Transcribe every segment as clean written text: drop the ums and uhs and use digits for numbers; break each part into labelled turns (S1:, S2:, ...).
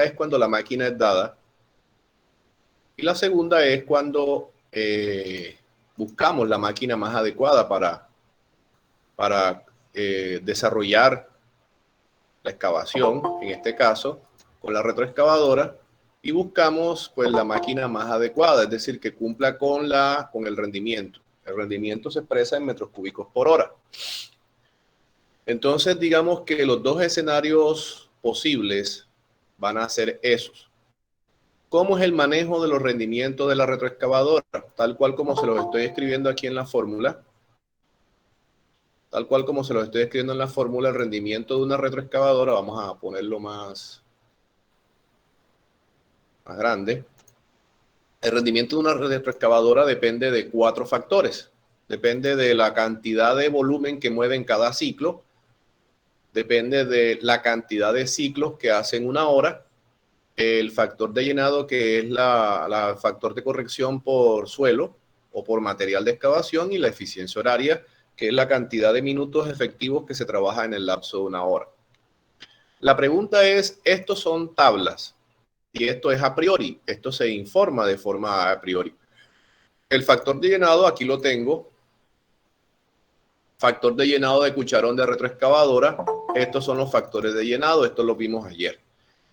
S1: es cuando la máquina es dada y la segunda es cuando buscamos la máquina más adecuada para desarrollar la excavación, en este caso, con la retroexcavadora, y buscamos pues la máquina más adecuada, es decir, que cumpla con el rendimiento. El rendimiento se expresa en metros cúbicos por hora. Entonces, digamos que los dos escenarios posibles van a ser esos. ¿Cómo es el manejo de los rendimientos de la retroexcavadora? Tal cual como se los estoy escribiendo aquí en la fórmula. Tal cual como se los estoy escribiendo en la fórmula, el rendimiento de una retroexcavadora, vamos a ponerlo más grande. El rendimiento de una retroexcavadora depende de 4 factores. Depende de la cantidad de volumen que mueve en cada ciclo. Depende de la cantidad de ciclos que hace en una hora. El factor de llenado, que es la factor de corrección por suelo o por material de excavación, y la eficiencia horaria, que es la cantidad de minutos efectivos que se trabaja en el lapso de una hora. La pregunta es, estos son tablas y esto es a priori, esto se informa de forma a priori. El factor de llenado, aquí lo tengo, factor de llenado de cucharón de retroexcavadora, estos son los factores de llenado, esto lo vimos ayer.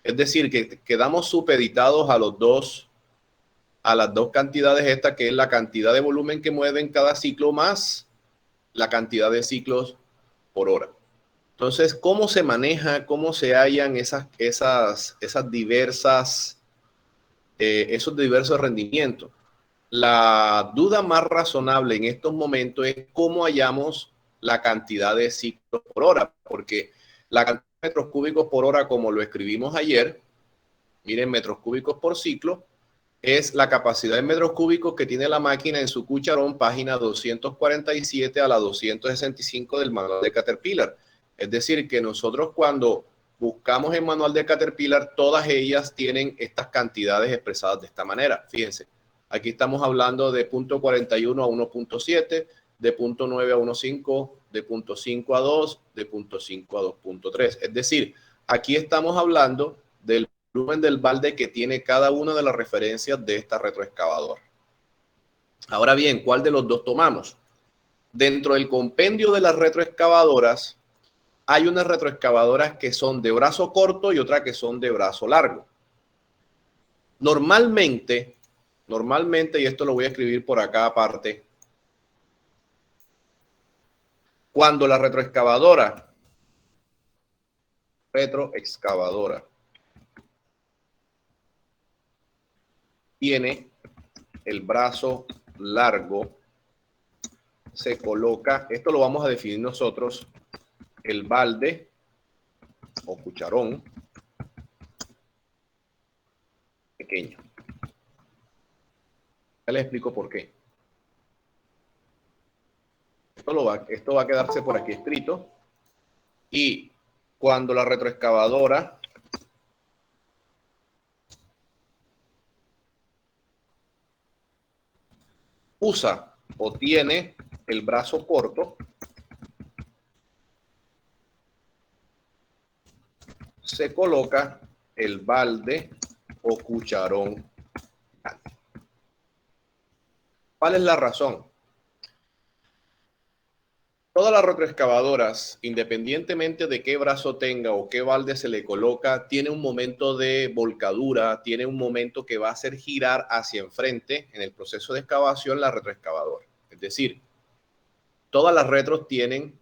S1: Es decir, que quedamos supeditados a las dos cantidades esta, que es la cantidad de volumen que mueve en cada ciclo más la cantidad de ciclos por hora. Entonces, ¿cómo se maneja, cómo se hallan esos diversos rendimientos? La duda más razonable en estos momentos es cómo hallamos la cantidad de ciclos por hora, porque la cantidad de metros cúbicos por hora, como lo escribimos ayer, miren, metros cúbicos por ciclo, es la capacidad de metros cúbicos que tiene la máquina en su cucharón, página 247 a la 265 del manual de Caterpillar. Es decir, que nosotros cuando buscamos el manual de Caterpillar, todas ellas tienen estas cantidades expresadas de esta manera. Fíjense, aquí estamos hablando de 0.41 a 1.7, de 0.9 a 1.5, de 0.5 a 2, de 0.5 a 2.3. Es decir, aquí estamos hablando del volumen del balde que tiene cada una de las referencias de esta retroexcavadora. Ahora bien, ¿cuál de los dos tomamos? Dentro del compendio de las retroexcavadoras, hay unas retroexcavadoras que son de brazo corto y otras que son de brazo largo. Normalmente, y esto lo voy a escribir por acá aparte, cuando la retroexcavadora tiene el brazo largo, se coloca, esto lo vamos a definir nosotros, el balde o cucharón pequeño. Ya les explico por qué. Esto va a quedarse por aquí escrito. Y cuando la retroexcavadora usa o tiene el brazo corto, se coloca el balde o cucharón. ¿Cuál es la razón? Todas las retroexcavadoras, independientemente de qué brazo tenga o qué balde se le coloca, tiene un momento de volcadura, tiene un momento que va a hacer girar hacia enfrente en el proceso de excavación la retroexcavadora. Es decir, todas las retros tienen,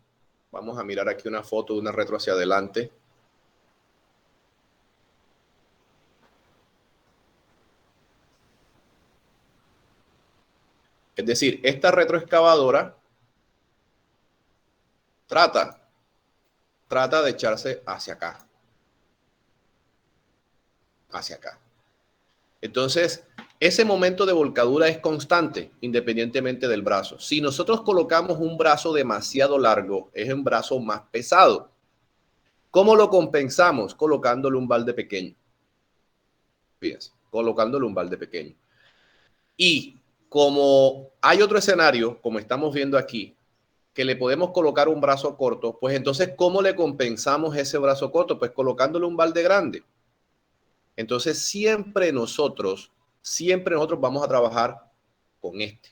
S1: vamos a mirar aquí una foto de una retro hacia adelante. Es decir, esta retroexcavadora trata de echarse hacia acá. Hacia acá. Entonces, ese momento de volcadura es constante, independientemente del brazo. Si nosotros colocamos un brazo demasiado largo, es un brazo más pesado. ¿Cómo lo compensamos? Colocándole un balde pequeño. Fíjense, colocándole un balde pequeño. Y como hay otro escenario, como estamos viendo aquí, que le podemos colocar un brazo corto, pues entonces, ¿cómo le compensamos ese brazo corto? Pues colocándole un balde grande. Entonces, siempre nosotros vamos a trabajar con este.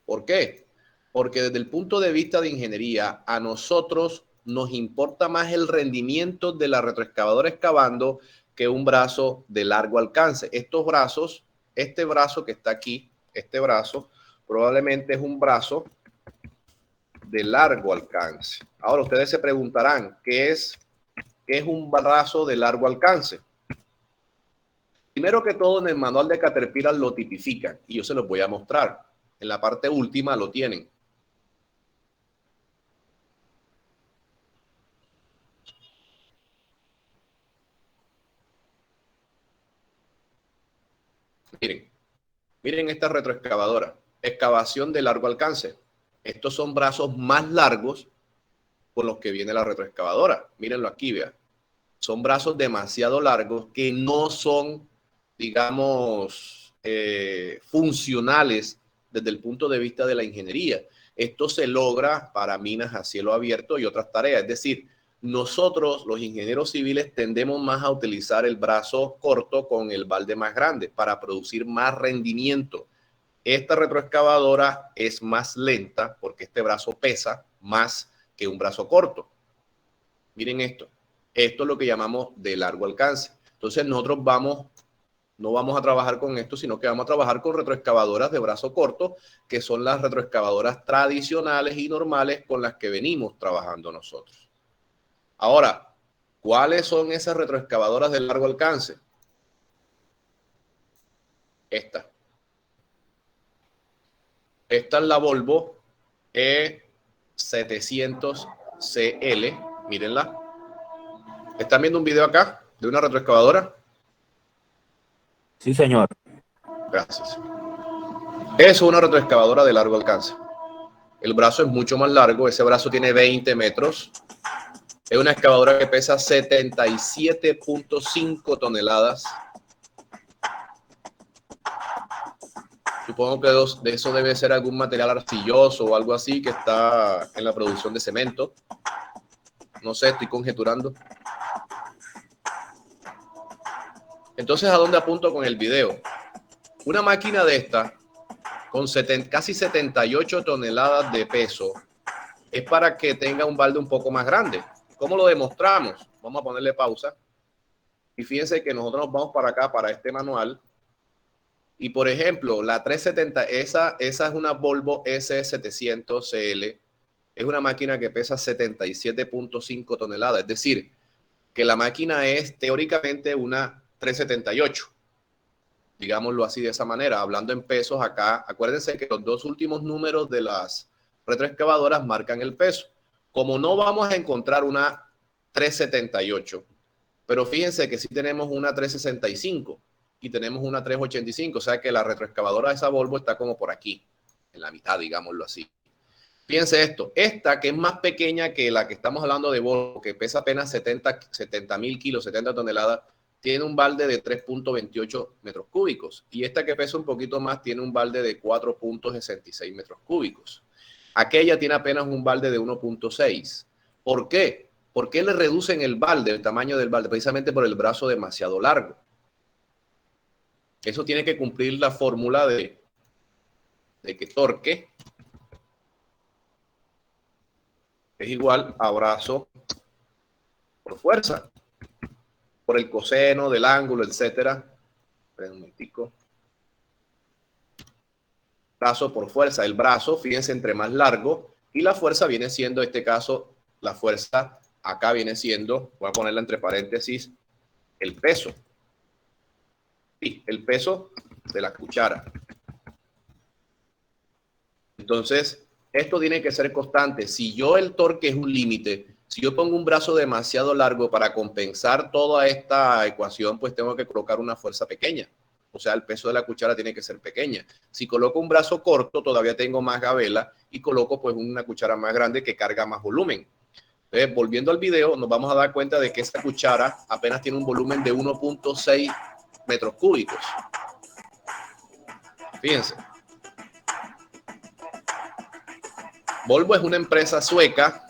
S1: ¿Por qué? Porque desde el punto de vista de ingeniería, a nosotros nos importa más el rendimiento de la retroexcavadora excavando que un brazo de largo alcance. Estos brazos, este brazo que está aquí, este brazo, probablemente es un brazo de largo alcance. Ahora ustedes se preguntarán, ¿qué es un brazo de largo alcance? Primero que todo, en el manual de Caterpillar lo tipifican y yo se los voy a mostrar. En la parte última lo tienen. Miren esta retroexcavadora. Excavación de largo alcance. Estos son brazos más largos con los que viene la retroexcavadora. Mírenlo aquí, vean. Son brazos demasiado largos que no son, digamos, funcionales desde el punto de vista de la ingeniería. Esto se logra para minas a cielo abierto y otras tareas. Es decir, nosotros, los ingenieros civiles, tendemos más a utilizar el brazo corto con el balde más grande para producir más rendimiento. Esta retroexcavadora es más lenta porque este brazo pesa más que un brazo corto. Miren esto. Esto es lo que llamamos de largo alcance. Entonces nosotros no vamos a trabajar con esto, sino que vamos a trabajar con retroexcavadoras de brazo corto, que son las retroexcavadoras tradicionales y normales con las que venimos trabajando nosotros. Ahora, ¿cuáles son esas retroexcavadoras de largo alcance? Esta. Esta es la Volvo E700CL. Mírenla. ¿Están viendo un video acá de una retroexcavadora?
S2: Sí, señor.
S1: Gracias. Es una retroexcavadora de largo alcance. El brazo es mucho más largo. Ese brazo tiene 20 metros. Es una excavadora que pesa 77.5 toneladas. Supongo que de eso debe ser algún material arcilloso o algo así que está en la producción de cemento. No sé, estoy conjeturando. Entonces, ¿a dónde apunto con el video? Una máquina de esta, con casi 78 toneladas de peso, es para que tenga un balde un poco más grande. ¿Cómo lo demostramos? Vamos a ponerle pausa. Y fíjense que nosotros nos vamos para acá, para este manual. Y por ejemplo, la 370, esa es una Volvo S700CL. Es una máquina que pesa 77.5 toneladas. Es decir, que la máquina es teóricamente una 378. Digámoslo así de esa manera. Hablando en pesos acá, acuérdense que los dos últimos números de las retroexcavadoras marcan el peso. Como no vamos a encontrar una 378, pero fíjense que sí tenemos una 365 y tenemos una 385, o sea que la retroexcavadora de esa Volvo está como por aquí, en la mitad, digámoslo así. Fíjense esto, esta que es más pequeña que la que estamos hablando de Volvo, que pesa apenas 70.000 kilos, 70 toneladas, tiene un balde de 3.28 metros cúbicos. Y esta que pesa un poquito más tiene un balde de 4.66 metros cúbicos. Aquella tiene apenas un balde de 1.6. ¿Por qué? ¿Por qué le reducen el balde, el tamaño del balde? Precisamente por el brazo demasiado largo. Eso tiene que cumplir la fórmula de que torque es igual a brazo por fuerza, por el coseno del ángulo, etcétera. Esperen un momentico. Brazo por fuerza. El brazo, fíjense, entre más largo, y la fuerza viene siendo, en este caso, la fuerza acá viene siendo, voy a ponerla entre paréntesis, el peso. Sí, el peso de la cuchara. Entonces, esto tiene que ser constante. Si yo el torque es un límite, si yo pongo un brazo demasiado largo para compensar toda esta ecuación, pues tengo que colocar una fuerza pequeña. O sea, el peso de la cuchara tiene que ser pequeña. Si coloco un brazo corto, todavía tengo más gabela y coloco pues una cuchara más grande que carga más volumen. Entonces, volviendo al video, nos vamos a dar cuenta de que esta cuchara apenas tiene un volumen de 1.6 metros cúbicos. Fíjense. Volvo es una empresa sueca,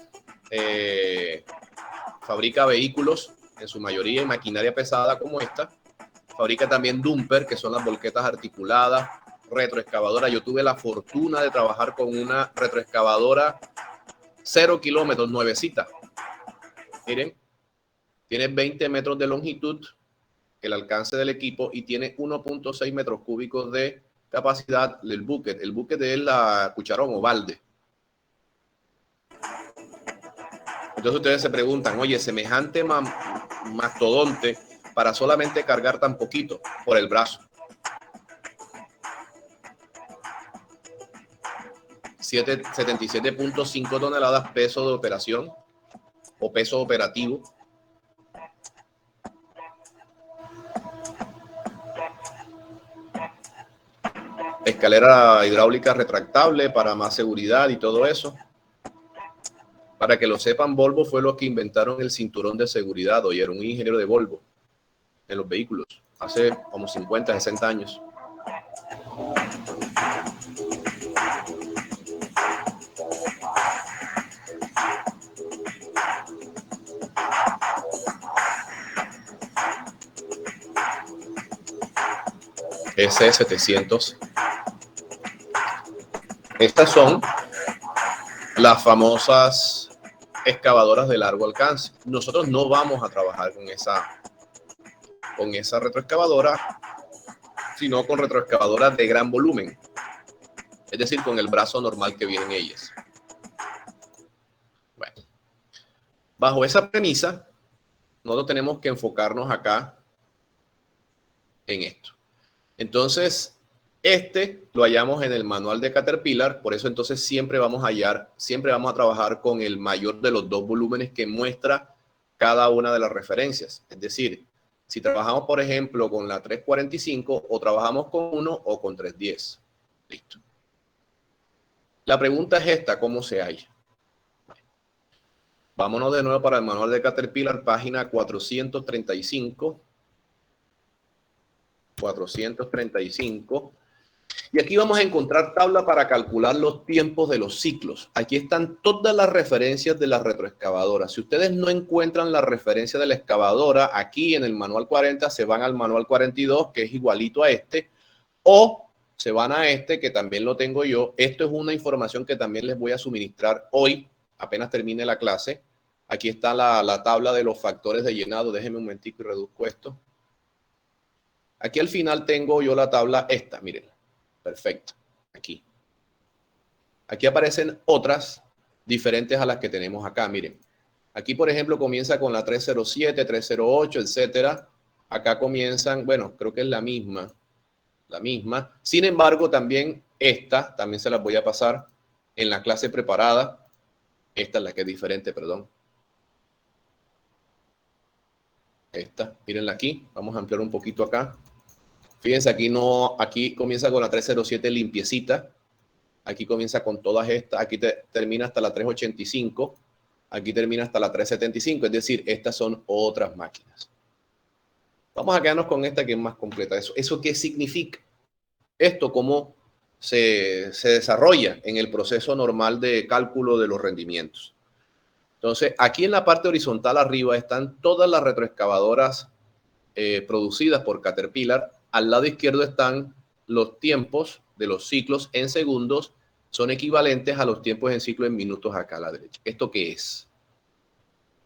S1: fabrica vehículos, en su mayoría en maquinaria pesada como esta. Fabrica también dumper, que son las volquetas articuladas, retroexcavadora. Yo tuve la fortuna de trabajar con una retroexcavadora 0 kilómetros, nuevecita. Miren, tiene 20 metros de longitud, el alcance del equipo, y tiene 1.6 metros cúbicos de capacidad del bucket. El bucket es la cucharón o balde. Entonces ustedes se preguntan, oye, semejante mastodonte para solamente cargar tan poquito por el brazo. 77.5 toneladas peso de operación o peso operativo. Escalera hidráulica retractable para más seguridad y todo eso. Para que lo sepan, Volvo fue los que inventaron el cinturón de seguridad. Oye, era un ingeniero de Volvo en los vehículos hace como 50, 60 años. S700. Estas son las famosas excavadoras de largo alcance. Nosotros no vamos a trabajar con esa retroexcavadora, sino con retroexcavadoras de gran volumen, es decir, con el brazo normal que vienen ellas. Bueno, bajo esa premisa, nosotros tenemos que enfocarnos acá en esto. Entonces, lo hallamos en el manual de Caterpillar, por eso entonces siempre vamos a trabajar con el mayor de los dos volúmenes que muestra cada una de las referencias. Es decir, si trabajamos, por ejemplo, con la 345, o trabajamos con 1 o con 310. Listo. La pregunta es esta, ¿cómo se halla? Vámonos de nuevo para el manual de Caterpillar, página 435. 435. Y aquí vamos a encontrar tabla para calcular los tiempos de los ciclos. Aquí están todas las referencias de la retroexcavadora. Si ustedes no encuentran la referencia de la excavadora, aquí en el manual 40 se van al manual 42, que es igualito a este, o se van a este, que también lo tengo yo. Esto es una información que también les voy a suministrar hoy, apenas termine la clase. Aquí está la tabla de los factores de llenado. Déjenme un momentico y reduzco esto. Aquí al final tengo yo la tabla esta, miren. Perfecto. Aquí. Aquí aparecen otras diferentes a las que tenemos acá, miren. Aquí, por ejemplo, comienza con la 307, 308, etcétera. Acá comienzan, bueno, creo que es la misma. La misma. Sin embargo, también esta, también se las voy a pasar en la clase preparada. Esta es la que es diferente, perdón. Esta, mírenla aquí. Vamos a ampliar un poquito acá. Fíjense, aquí comienza con la 307 limpiecita. Aquí comienza con todas estas. Aquí termina hasta la 385. Aquí termina hasta la 375. Es decir, estas son otras máquinas. Vamos a quedarnos con esta que es más completa. ¿Eso qué significa? Esto cómo se desarrolla en el proceso normal de cálculo de los rendimientos. Entonces, aquí en la parte horizontal arriba están todas las retroexcavadoras producidas por Caterpillar. Al lado izquierdo están los tiempos de los ciclos en segundos, son equivalentes a los tiempos en ciclo en minutos acá a la derecha. ¿Esto qué es?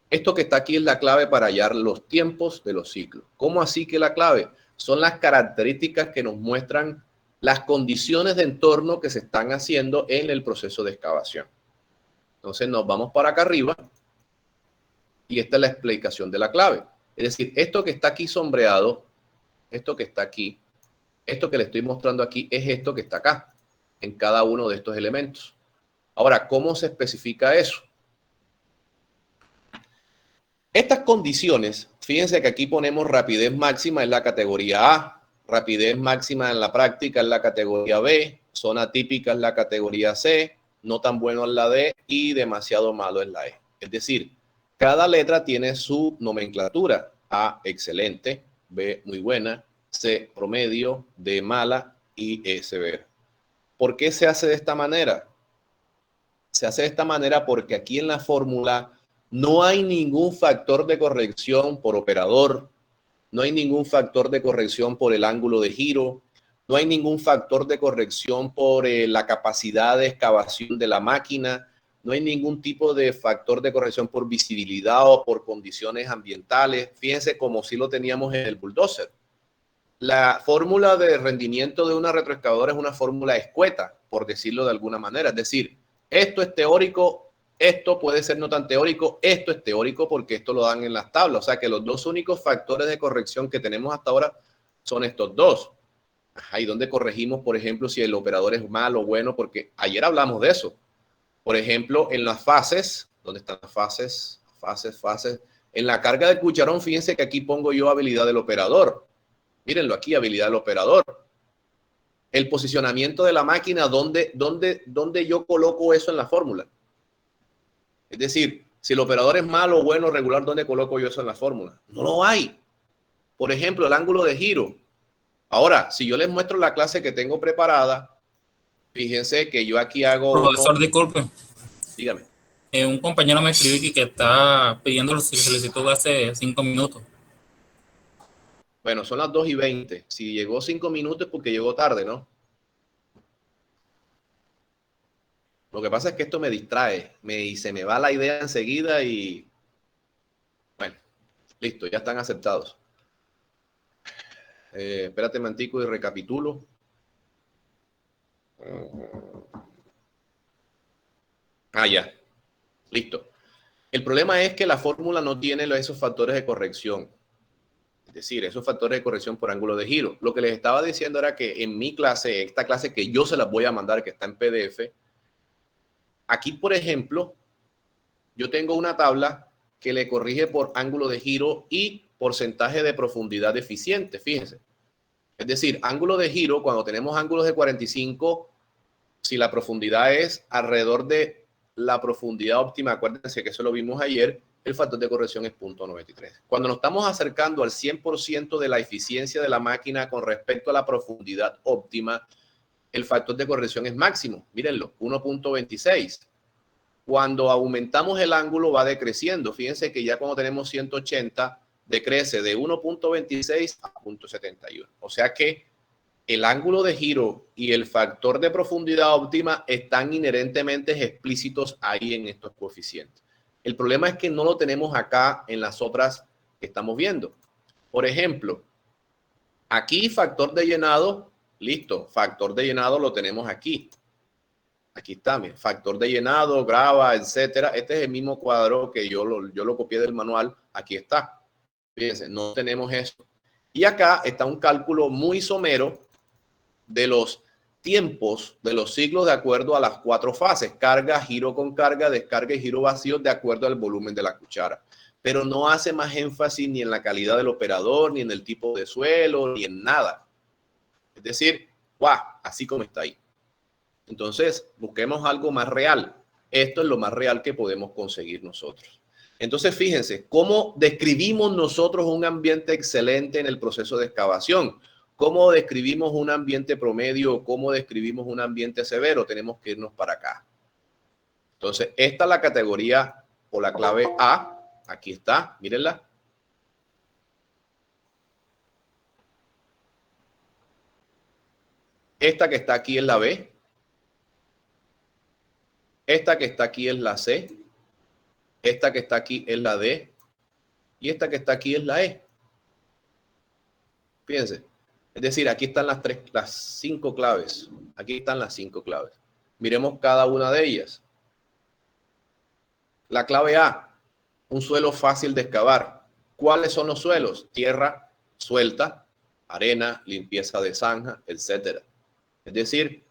S1: Esto que está aquí es la clave para hallar los tiempos de los ciclos. ¿Cómo así que la clave? Son las características que nos muestran las condiciones de entorno que se están haciendo en el proceso de excavación. Entonces nos vamos para acá arriba y esta es la explicación de la clave. Es decir, esto que está aquí sombreado, esto que está aquí, esto que le estoy mostrando aquí es esto que está acá, en cada uno de estos elementos. Ahora, ¿cómo se especifica eso? Estas condiciones, fíjense que aquí ponemos rapidez máxima en la categoría A, rapidez máxima en la práctica en la categoría B, zona típica en la categoría C, no tan bueno en la D y demasiado malo en la E. Es decir, cada letra tiene su nomenclatura. A, excelente, B, muy buena, C, promedio, D, mala y E, severa. ¿Por qué se hace de esta manera? Se hace de esta manera porque aquí en la fórmula No hay ningún factor de corrección por operador, no hay ningún factor de corrección por el ángulo de giro, no hay ningún factor de corrección por la capacidad de excavación de la máquina, no hay ningún tipo de factor de corrección por visibilidad o por condiciones ambientales. Fíjense como si lo teníamos en el bulldozer. La fórmula de rendimiento de una retroexcavadora es una fórmula escueta, por decirlo de alguna manera. Es decir, esto es teórico, esto puede ser no tan teórico, esto es teórico porque esto lo dan en las tablas. O sea que los dos únicos factores de corrección que tenemos hasta ahora son estos dos. Ahí donde corregimos, por ejemplo, si el operador es malo o bueno, porque ayer hablamos de eso. Por ejemplo, en las fases, ¿dónde están las fases? Fases. En la carga del cucharón, fíjense que aquí pongo yo habilidad del operador. Mírenlo aquí, habilidad del operador. El posicionamiento de la máquina, ¿dónde yo coloco eso en la fórmula? Es decir, si el operador es malo, bueno, regular, ¿dónde coloco yo eso en la fórmula? No lo hay. Por ejemplo, el ángulo de giro. Ahora, si yo les muestro la clase que tengo preparada, fíjense que yo aquí hago...
S3: Profesor, disculpe.
S1: Dígame.
S3: Un compañero me escribió aquí que está pidiendo la solicitud hace 5 minutos.
S1: Bueno, son las 2:20. Si llegó 5 minutos es porque llegó tarde, ¿no? Lo que pasa es que esto me distrae, se me va la idea enseguida y... Bueno, listo, ya están aceptados. Espérate, mantico, y recapitulo. Ya. Listo. El problema es que la fórmula no tiene esos factores de corrección. Es decir, esos factores de corrección por ángulo de giro. Lo que les estaba diciendo era que en mi clase, esta clase que yo se las voy a mandar, que está en PDF, aquí, por ejemplo, yo tengo una tabla que le corrige por ángulo de giro y porcentaje de profundidad eficiente, fíjense. Es decir, ángulo de giro, cuando tenemos ángulos de 45, si la profundidad es alrededor de la profundidad óptima, acuérdense que eso lo vimos ayer, el factor de corrección es 0.93. Cuando nos estamos acercando al 100% de la eficiencia de la máquina con respecto a la profundidad óptima, el factor de corrección es máximo. Mírenlo, 1.26. Cuando aumentamos el ángulo va decreciendo. Fíjense que ya cuando tenemos 180, decrece de 1.26 a 0.71. O sea que el ángulo de giro y el factor de profundidad óptima están inherentemente explícitos ahí en estos coeficientes. El problema es que no lo tenemos acá en las otras que estamos viendo. Por ejemplo, aquí factor de llenado, listo, factor de llenado lo tenemos aquí. Aquí está, mira, factor de llenado, grava, etcétera. Este es el mismo cuadro que yo lo copié del manual. Aquí está. Fíjense, no tenemos eso. Y acá está un cálculo muy somero de los tiempos de los ciclos de acuerdo a las 4 fases: carga, giro con carga, descarga y giro vacío, de acuerdo al volumen de la cuchara. Pero no hace más énfasis ni en la calidad del operador, ni en el tipo de suelo, ni en nada. Es decir, ¡guau! Así como está ahí. Entonces, busquemos algo más real. Esto es lo más real que podemos conseguir nosotros. Entonces, fíjense, ¿cómo describimos nosotros un ambiente excelente en el proceso de excavación? ¿Cómo describimos un ambiente promedio? ¿Cómo describimos un ambiente severo? Tenemos que irnos para acá. Entonces, esta es la categoría o la clave A. Aquí está, mírenla. Esta que está aquí es la B. Esta que está aquí es la C. Esta que está aquí es la D. Y esta que está aquí es la E. Fíjense. Es decir, aquí están las 5 claves. Aquí están las 5 claves. Miremos cada una de ellas. La clave A, un suelo fácil de excavar. ¿Cuáles son los suelos? Tierra suelta, arena, limpieza de zanja, etc. Es decir,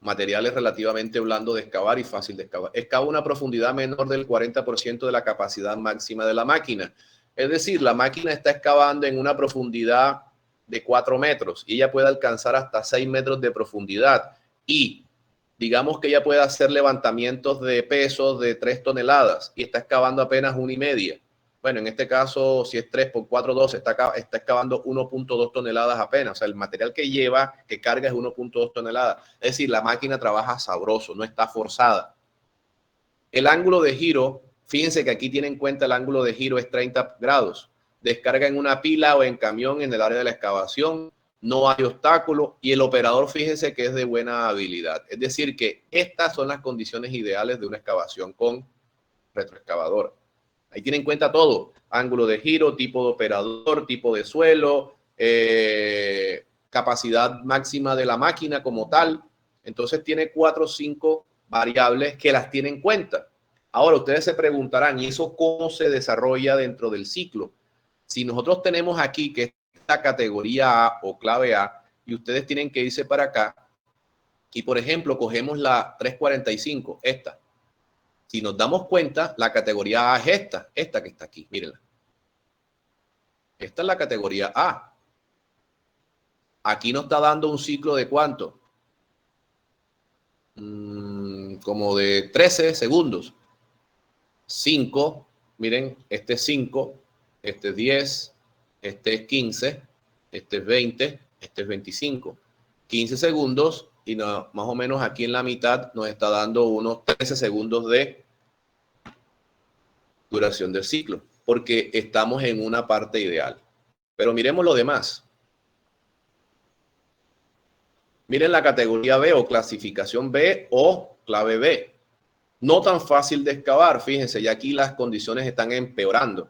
S1: materiales relativamente blandos de excavar y fácil de excavar. Excava una profundidad menor del 40% de la capacidad máxima de la máquina. Es decir, la máquina está excavando en una profundidad de 4 metros y ella puede alcanzar hasta 6 metros de profundidad. Y digamos que ella puede hacer levantamientos de pesos de 3 toneladas y está excavando apenas 1,5. Bueno, en este caso, si es 3 por 4, 12, está excavando 1.2 toneladas apenas. O sea, el material que lleva, que carga, es 1.2 toneladas. Es decir, la máquina trabaja sabroso, no está forzada. El ángulo de giro Fíjense que aquí tiene en cuenta el ángulo de giro es 30 grados. Descarga en una pila o en camión en el área de la excavación. No hay obstáculo y el operador, fíjense que es de buena habilidad. Es decir, que estas son las condiciones ideales de una excavación con retroexcavadora. Ahí tiene en cuenta todo. Ángulo de giro, tipo de operador, tipo de suelo, capacidad máxima de la máquina como tal. Entonces tiene 4 o 5 variables que las tiene en cuenta. Ahora ustedes se preguntarán, ¿y eso cómo se desarrolla dentro del ciclo? Si nosotros tenemos aquí que esta categoría A o clave A y ustedes tienen que irse para acá y por ejemplo cogemos la 345, esta. Si nos damos cuenta, la categoría A es esta que está aquí, mírenla. Esta es la categoría A. Aquí nos está dando un ciclo de ¿cuánto? Como de 13 segundos. 5, miren, este es 5, este es 10, este es 15, este es 20, este es 25. 15 segundos y no, más o menos aquí en la mitad nos está dando unos 13 segundos de duración del ciclo, porque estamos en una parte ideal. Pero miremos lo demás. Miren la categoría B o clasificación B o clave B. No tan fácil de excavar, fíjense, ya aquí las condiciones están empeorando.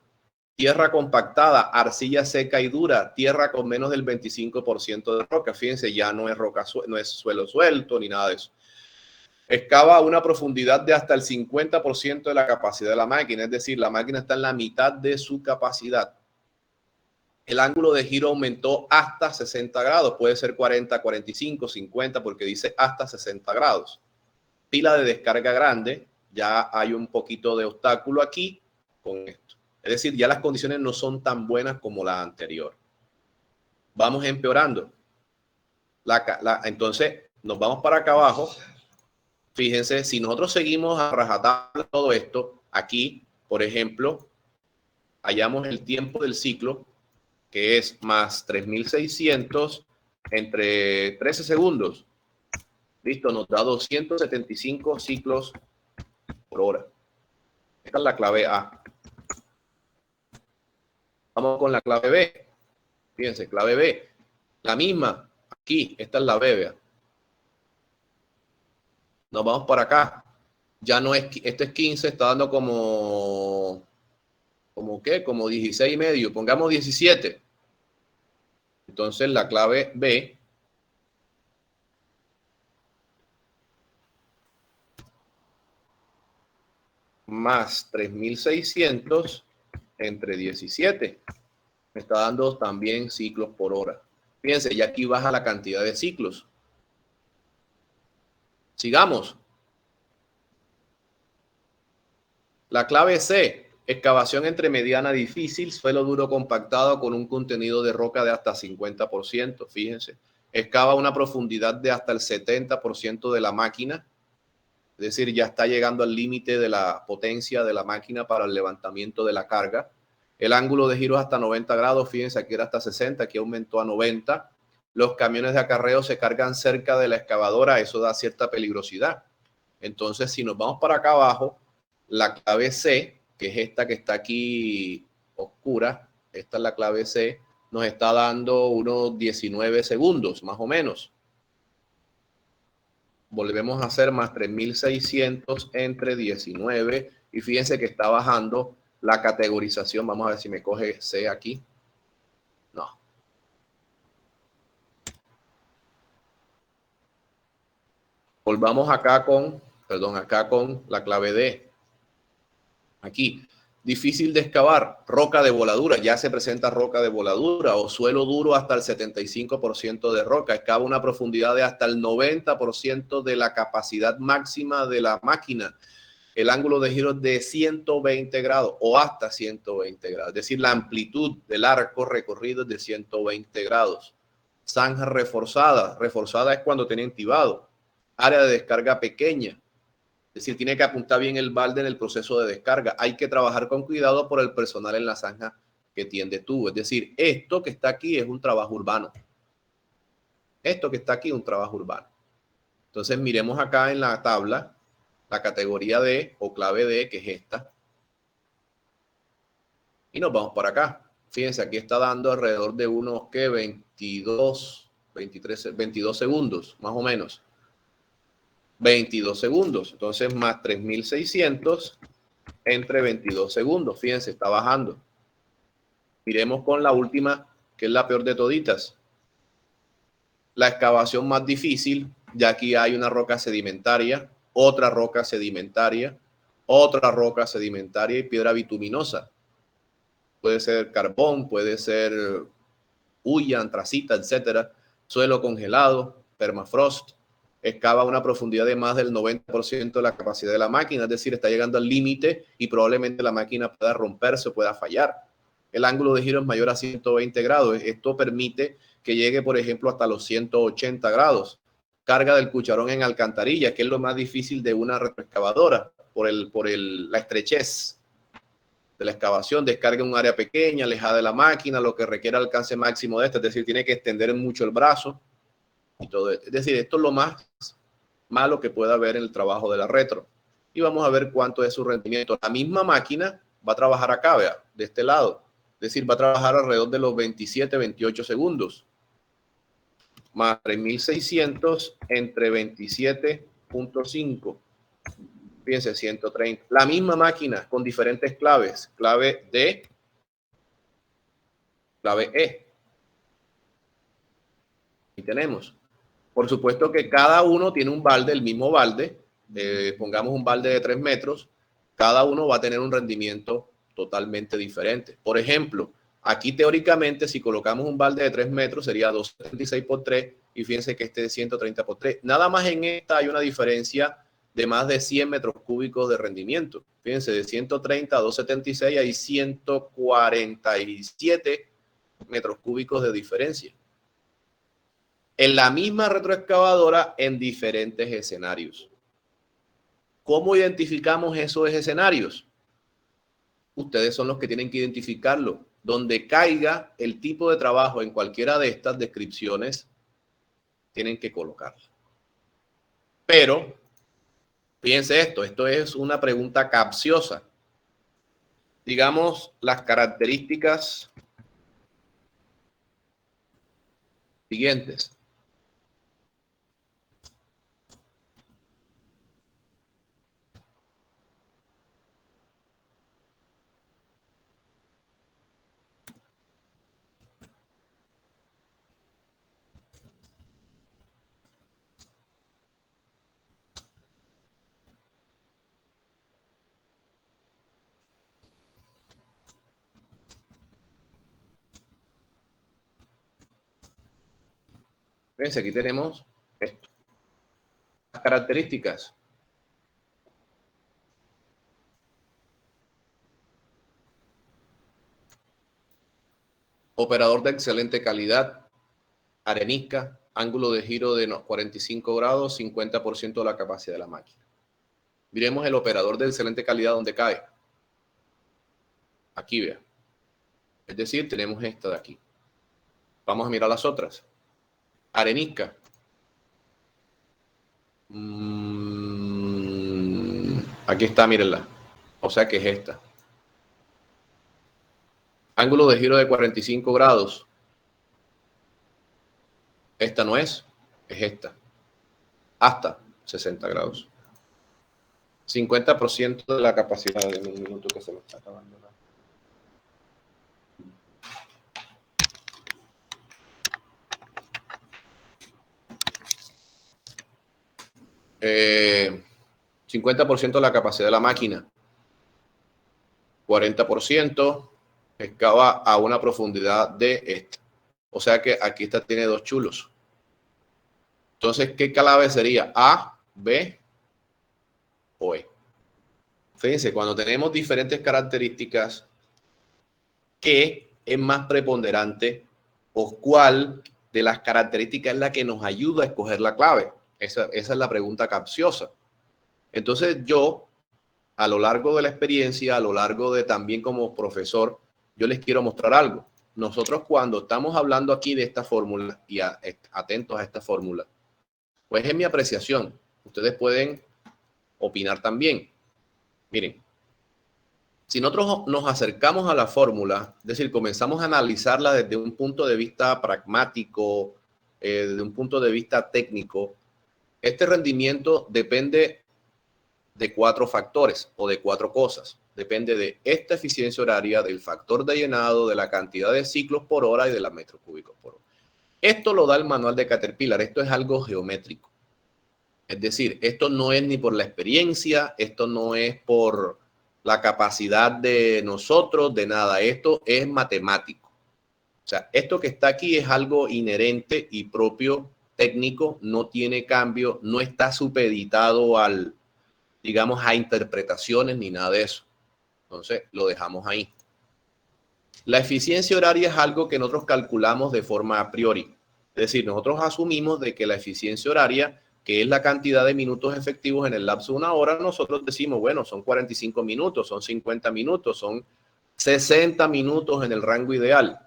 S1: Tierra compactada, arcilla seca y dura, tierra con menos del 25% de roca. Fíjense, ya no es roca, no es suelo suelto ni nada de eso. Excava a una profundidad de hasta el 50% de la capacidad de la máquina, es decir, la máquina está en la mitad de su capacidad. El ángulo de giro aumentó hasta 60 grados, puede ser 40, 45, 50, porque dice hasta 60 grados. Pila de descarga grande, ya hay un poquito de obstáculo aquí con esto. Es decir, ya las condiciones no son tan buenas como la anterior. Vamos empeorando. Entonces, nos vamos para acá abajo. Fíjense, si nosotros seguimos a rajatabla todo esto, aquí, por ejemplo, hallamos el tiempo del ciclo, que es más 3600 entre 13 segundos. Listo, nos da 275 ciclos por hora. Esta es la clave A. Vamos con la clave B. Fíjense, clave B. La misma. Aquí, esta es la B, vea. Nos vamos para acá. Ya no es, esto es 15, está dando como ¿qué? Como 16 y medio. Pongamos 17. Entonces la clave B más 3600 entre 17. Me está dando también ciclos por hora. Fíjense, ya aquí baja la cantidad de ciclos. Sigamos. La clave C, excavación entre mediana difícil, suelo duro compactado con un contenido de roca de hasta 50%. Fíjense, excava una profundidad de hasta el 70% de la máquina. Es decir, ya está llegando al límite de la potencia de la máquina para el levantamiento de la carga. El ángulo de giro es hasta 90 grados. Fíjense, aquí era hasta 60, aquí aumentó a 90. Los camiones de acarreo se cargan cerca de la excavadora. Eso da cierta peligrosidad. Entonces, si nos vamos para acá abajo, la clave C, que es esta que está aquí oscura, esta es la clave C, nos está dando unos 19 segundos, más o menos. Volvemos a hacer más 3600 entre 19 y fíjense que está bajando la categorización. Vamos a ver si me coge C aquí. No. Volvamos acá con la clave D. Aquí, difícil de excavar, roca de voladura, ya se presenta roca de voladura o suelo duro hasta el 75% de roca, excava una profundidad de hasta el 90% de la capacidad máxima de la máquina. El ángulo de giro es de 120 grados o hasta 120 grados, es decir, la amplitud del arco recorrido es de 120 grados. Zanja reforzada, reforzada es cuando tiene entibado. Área de descarga pequeña. Es decir, tiene que apuntar bien el balde en el proceso de descarga. Hay que trabajar con cuidado por el personal en la zanja que tiende tubo. Es decir, esto que está aquí es un trabajo urbano. Esto que está aquí es un trabajo urbano. Entonces, miremos acá en la tabla la categoría D o clave D, que es esta. Y nos vamos para acá. Fíjense, aquí está dando alrededor de unos, ¿qué? 22 segundos, más o menos. 22 segundos. Entonces, más 3.600 entre 22 segundos. Fíjense, está bajando. Miremos con la última, que es la peor de toditas. La excavación más difícil, ya aquí hay una roca sedimentaria, otra roca sedimentaria, otra roca sedimentaria y piedra bituminosa. Puede ser carbón, puede ser hulla, antracita, etcétera. Suelo congelado, permafrost. Excava a una profundidad de más del 90% de la capacidad de la máquina, es decir, está llegando al límite y probablemente la máquina pueda romperse, pueda fallar. El ángulo de giro es mayor a 120 grados. Esto permite que llegue, por ejemplo, hasta los 180 grados. Carga del cucharón en alcantarilla, que es lo más difícil de una retroexcavadora, por la estrechez de la excavación. Descarga en un área pequeña, alejada de la máquina, lo que requiere alcance máximo de esta, es decir, tiene que extender mucho el brazo y todo. Es decir, esto es lo más malo que pueda haber en el trabajo de la retro. Y vamos a ver cuánto es su rendimiento. La misma máquina va a trabajar acá, vea, de este lado. Es decir, va a trabajar alrededor de los 27, 28 segundos. Más 3.600 entre 27.5. Fíjense, 130. La misma máquina con diferentes claves. Clave D, clave E. Y tenemos. Por supuesto que cada uno tiene un balde, el mismo balde. Pongamos un balde de 3 metros. Cada uno va a tener un rendimiento totalmente diferente. Por ejemplo, aquí teóricamente si colocamos un balde de 3 metros sería 276 por 3 y fíjense que este es 130 por 3. Nada más en esta hay una diferencia de más de 100 metros cúbicos de rendimiento. Fíjense, de 130 a 276 hay 147 metros cúbicos de diferencia. En la misma retroexcavadora en diferentes escenarios. ¿Cómo identificamos esos escenarios? Ustedes son los que tienen que identificarlo. Donde caiga el tipo de trabajo en cualquiera de estas descripciones, tienen que colocarlo. Pero, fíjense esto es una pregunta capciosa. Digamos las características siguientes. Fíjense, aquí tenemos esto. Las características. Operador de excelente calidad, arenisca, ángulo de giro de 45 grados, 50% de la capacidad de la máquina. Miremos el operador de excelente calidad donde cae. Aquí, vea. Es decir, tenemos esta de aquí. Vamos a mirar las otras. Arenisca. Aquí está, mírenla. O sea que es esta. Ángulo de giro de 45 grados. Esta no es esta. Hasta 60 grados. 50% de la capacidad de un minuto que se me está acabando. 50% de la capacidad de la máquina. 40% excava a una profundidad de esta. O sea que aquí esta tiene dos chulos. Entonces, ¿qué clave sería? A, B o E. Fíjense, cuando tenemos diferentes características, ¿qué es más preponderante o cuál de las características es la que nos ayuda a escoger la clave? Esa es la pregunta capciosa. Entonces yo, a lo largo de la experiencia, a lo largo de también como profesor, yo les quiero mostrar algo. Nosotros cuando estamos hablando aquí de esta fórmula y atentos a esta fórmula, pues es mi apreciación. Ustedes pueden opinar también. Miren, Si nosotros nos acercamos a la fórmula, es decir, comenzamos a analizarla desde un punto de vista pragmático, desde un punto de vista técnico, este rendimiento depende de 4 factores o de 4 cosas. Depende de esta eficiencia horaria, del factor de llenado, de la cantidad de ciclos por hora y de los metros cúbicos por hora. Esto lo da el manual de Caterpillar. Esto es algo geométrico. Es decir, esto no es ni por la experiencia, esto no es por la capacidad de nosotros, de nada. Esto es matemático. O sea, esto que está aquí es algo inherente y propio, técnico, no tiene cambio, no está supeditado al, digamos, a interpretaciones ni nada de eso. Entonces, lo dejamos ahí. La eficiencia horaria es algo que nosotros calculamos de forma a priori. Es decir, nosotros asumimos de que la eficiencia horaria, que es la cantidad de minutos efectivos en el lapso de una hora, nosotros decimos, bueno, son 45 minutos, son 50 minutos, son 60 minutos en el rango ideal.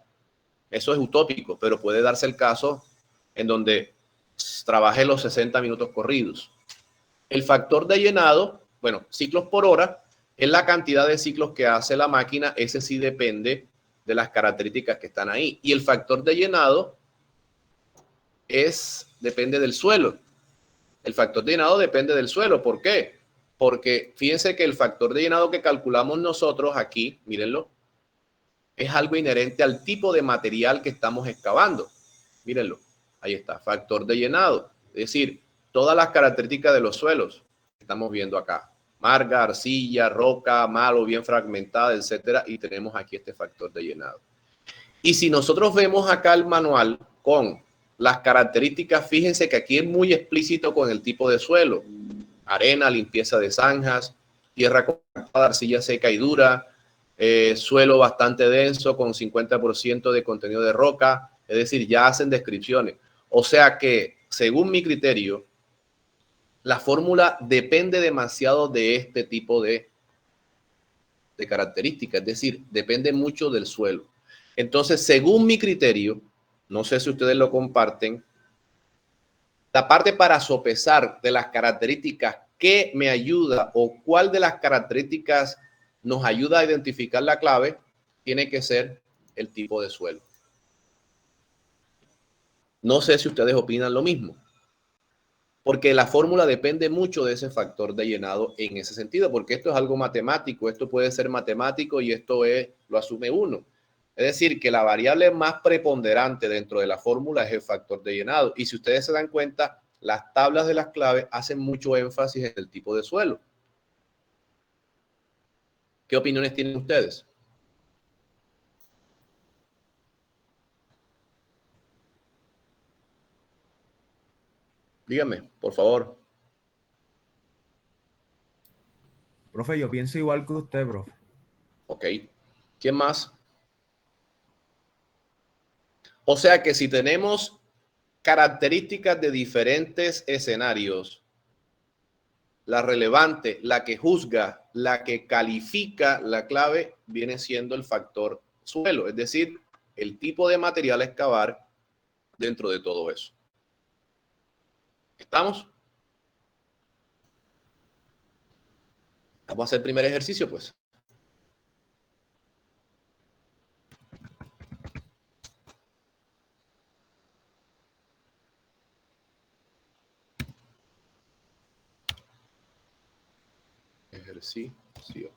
S1: Eso es utópico, pero puede darse el caso en donde trabaje los 60 minutos corridos. El factor de llenado, bueno, ciclos por hora, es la cantidad de ciclos que hace la máquina. Ese sí depende de las características que están ahí. Y el factor de llenado depende del suelo. El factor de llenado depende del suelo. ¿Por qué? Porque fíjense que el factor de llenado que calculamos nosotros aquí, mírenlo, es algo inherente al tipo de material que estamos excavando. Mírenlo, ahí está, factor de llenado. Es decir, todas las características de los suelos que estamos viendo acá. Marga, arcilla, roca, malo, bien fragmentada, etcétera. Y tenemos aquí este factor de llenado. Y si nosotros vemos acá el manual con las características, fíjense que aquí es muy explícito con el tipo de suelo. Arena, limpieza de zanjas, tierra compactada, arcilla seca y dura, suelo bastante denso con 50% de contenido de roca. Es decir, ya hacen descripciones. O sea que, según mi criterio, la fórmula depende demasiado de este tipo de características. Es decir, depende mucho del suelo. Entonces, según mi criterio, no sé si ustedes lo comparten, la parte para sopesar de las características que me ayuda o cuál de las características nos ayuda a identificar la clave, tiene que ser el tipo de suelo. No sé si ustedes opinan lo mismo, porque la fórmula depende mucho de ese factor de llenado en ese sentido, porque esto es algo matemático, esto puede ser matemático y esto lo asume uno. Es decir, que la variable más preponderante dentro de la fórmula es el factor de llenado. Y si ustedes se dan cuenta, las tablas de las claves hacen mucho énfasis en el tipo de suelo. ¿Qué opiniones tienen ustedes? Díganme, por favor.
S4: Profe, yo pienso igual que usted, profe.
S1: Ok. ¿Quién más? O sea que si tenemos características de diferentes escenarios, la relevante, la que juzga, la que califica la clave viene siendo el factor suelo, es decir, el tipo de material a excavar dentro de todo eso. ¿Estamos? Vamos a hacer el primer ejercicio, pues. Ejercicio.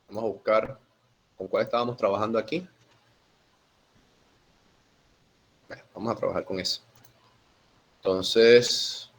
S1: Vamos a buscar con cuál estábamos trabajando aquí. Bueno, vamos a trabajar con eso. Entonces,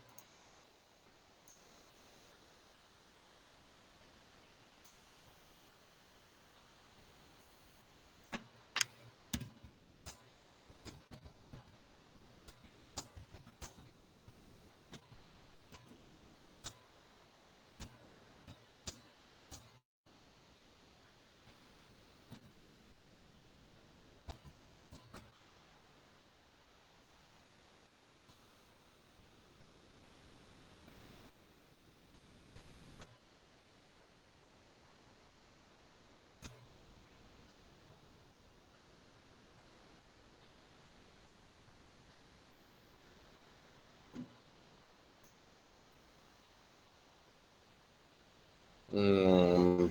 S1: Mm,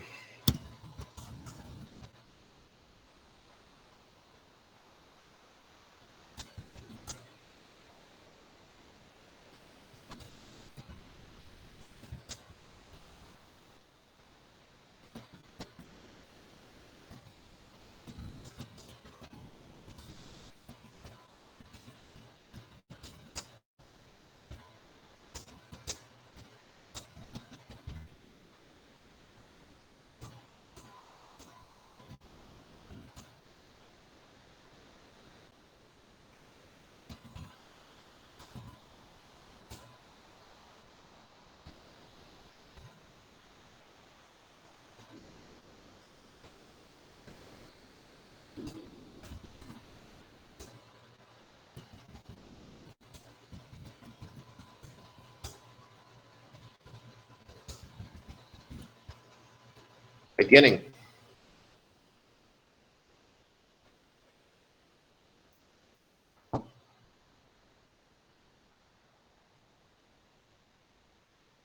S1: Ahí tienen.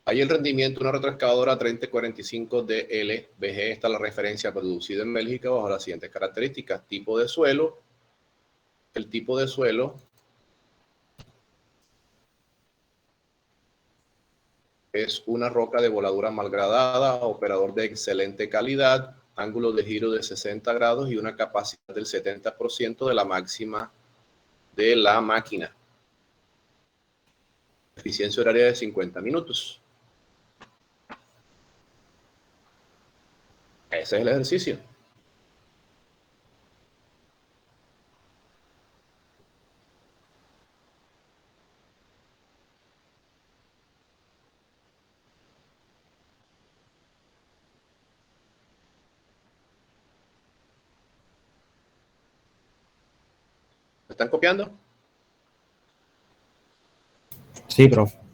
S1: Ahí el rendimiento de una retroexcavadora 3045 DL BG. Está la referencia producida en Bélgica bajo las siguientes características. Tipo de suelo. El tipo de suelo es una roca de voladura malgradada, operador de excelente calidad, ángulo de giro de 60 grados y una capacidad del 70% de la máxima de la máquina. Eficiencia horaria de 50 minutos. Ese es el ejercicio. ¿Me están copiando?
S2: Sí, profe.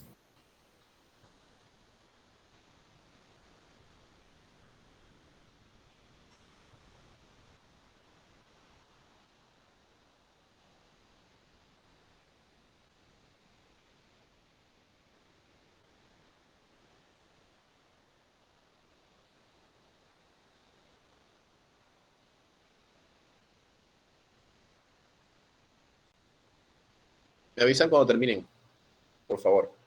S1: Me avisan cuando terminen, por favor.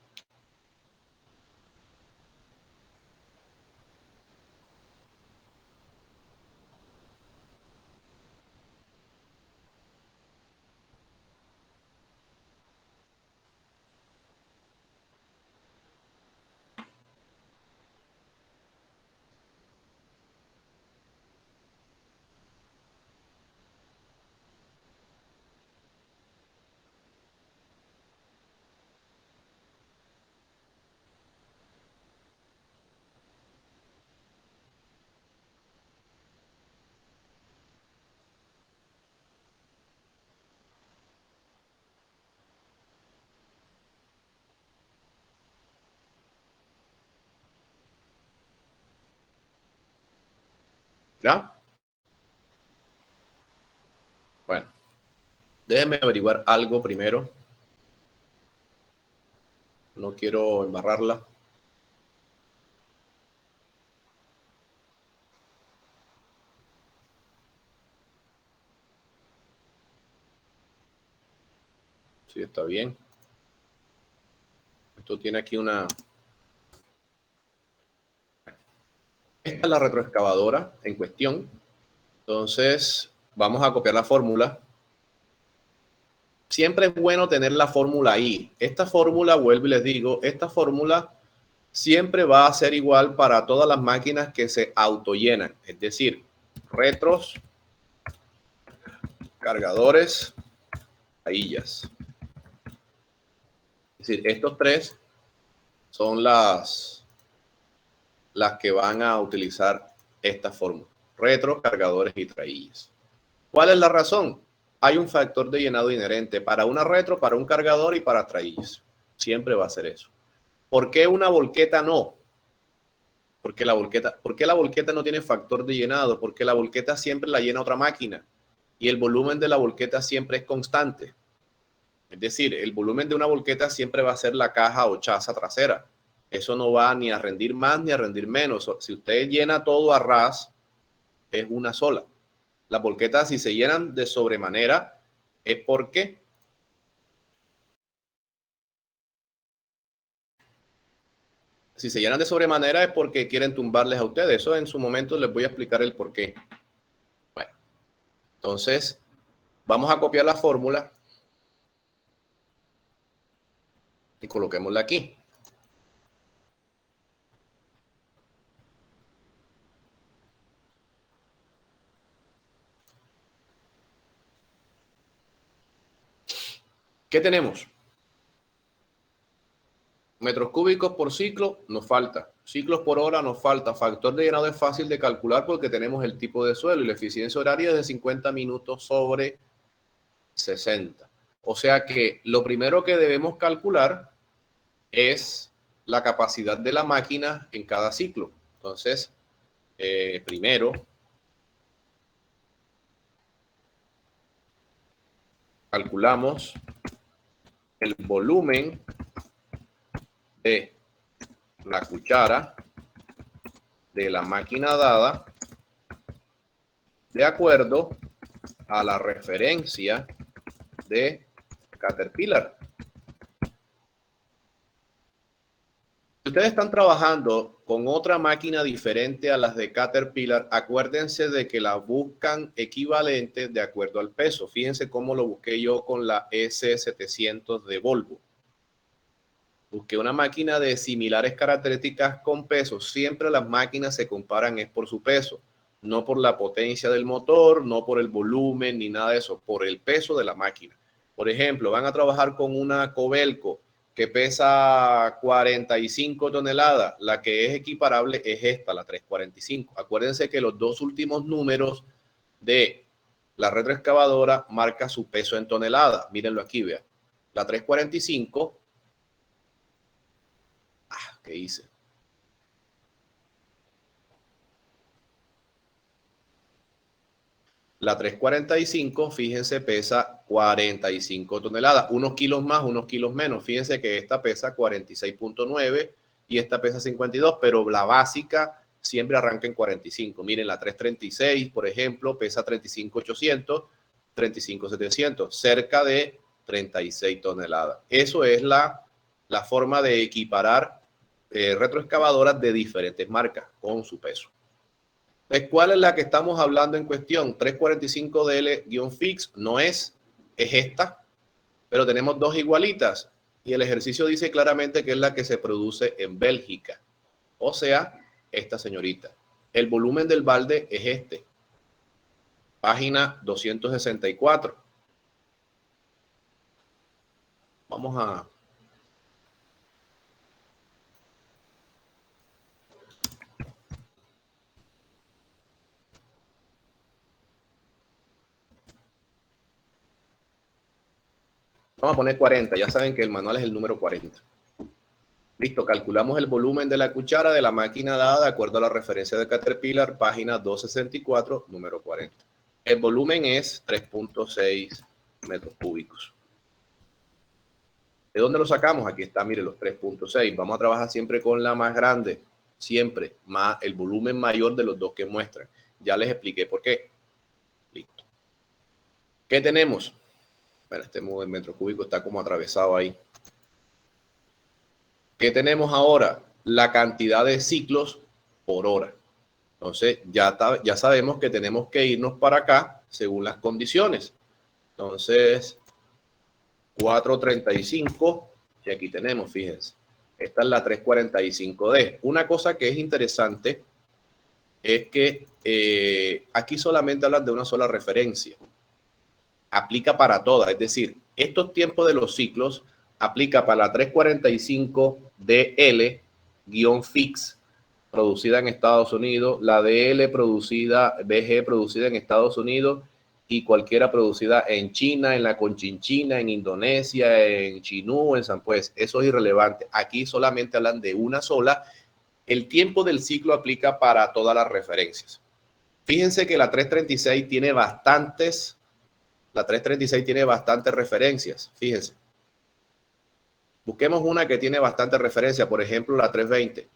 S1: ¿Ya? Bueno, déjenme averiguar algo primero. No quiero embarrarla. Sí, está bien. Esto tiene aquí una... Esta es la retroexcavadora en cuestión. Entonces, vamos a copiar la fórmula. Siempre es bueno tener la fórmula ahí. Esta fórmula, vuelvo y les digo, esta fórmula siempre va a ser igual para todas las máquinas que se autollenan. Es decir, retros, cargadores, caillas. Es decir, estos tres son las que van a utilizar esta fórmula. Retros, cargadores y traillas. ¿Cuál es la razón? Hay un factor de llenado inherente para una retro, para un cargador y para traillas. Siempre va a ser eso. ¿Por qué una volqueta no? ¿Por qué la volqueta no tiene factor de llenado? Porque la volqueta siempre la llena otra máquina y el volumen de la volqueta siempre es constante. Es decir, el volumen de una volqueta siempre va a ser la caja o chaza trasera. Eso no va ni a rendir más ni a rendir menos. Si usted llena todo a ras, es una sola. Las volquetas, si se llenan de sobremanera, es porque quieren tumbarles a ustedes. Eso en su momento les voy a explicar el por qué. Bueno, entonces vamos a copiar la fórmula y coloquémosla aquí. ¿Qué tenemos? Metros cúbicos por ciclo nos falta. Ciclos por hora nos falta. Factor de llenado es fácil de calcular porque tenemos el tipo de suelo y la eficiencia horaria es de 50 minutos sobre 60. O sea que lo primero que debemos calcular es la capacidad de la máquina en cada ciclo. Entonces, primero calculamos el volumen de la cuchara de la máquina dada de acuerdo a la referencia de Caterpillar. Si ustedes están trabajando con otra máquina diferente a las de Caterpillar, acuérdense de que la buscan equivalente de acuerdo al peso. Fíjense cómo lo busqué yo con la S700 de Volvo. Busqué una máquina de similares características con peso. Siempre las máquinas se comparan es por su peso, no por la potencia del motor, no por el volumen ni nada de eso, por el peso de la máquina. Por ejemplo, van a trabajar con una Kobelco que pesa 45 toneladas. La que es equiparable es esta, la 345. Acuérdense que los dos últimos números de la retroexcavadora marca su peso en toneladas. Mírenlo aquí, vean. La 345... ¿Qué hice? La 345, fíjense, pesa 45 toneladas. Unos kilos más, unos kilos menos. Fíjense que esta pesa 46.9 y esta pesa 52, pero la básica siempre arranca en 45. Miren, la 336, por ejemplo, pesa 35.800, 35.700, cerca de 36 toneladas. Eso es la forma de equiparar retroexcavadoras de diferentes marcas con su peso. Entonces, ¿cuál es la que estamos hablando en cuestión? 345DL-Fix no es esta, pero tenemos dos igualitas y el ejercicio dice claramente que es la que se produce en Bélgica, o sea, esta señorita. El volumen del balde es este, página 264. Vamos a... Vamos a poner 40, ya saben que el manual es el número 40. Listo, calculamos el volumen de la cuchara de la máquina dada de acuerdo a la referencia de Caterpillar, página 264, número 40. El volumen es 3.6 metros cúbicos. ¿De dónde lo sacamos? Aquí está, mire, los 3.6. Vamos a trabajar siempre con la más grande, siempre, más el volumen mayor de los dos que muestran. Ya les expliqué por qué. Listo. ¿Qué tenemos? Bueno, este metro cúbico está como atravesado ahí. ¿Qué tenemos ahora? La cantidad de ciclos por hora. Entonces, ya sabemos que tenemos que irnos para acá según las condiciones. Entonces, 435, y aquí tenemos, fíjense. Esta es la 345D. Una cosa que es interesante es que aquí solamente hablan de una sola referencia. Aplica para todas, es decir, estos tiempos de los ciclos aplica para la 345DL-Fix producida en Estados Unidos, la DL BG producida en Estados Unidos y cualquiera producida en China, en la Conchinchina, en Indonesia, en Chinú, en San Pues. Eso es irrelevante. Aquí solamente hablan de una sola. El tiempo del ciclo aplica para todas las referencias. Fíjense que la 336 tiene bastantes referencias, fíjense. Busquemos una que tiene bastante referencia, por ejemplo, la 320.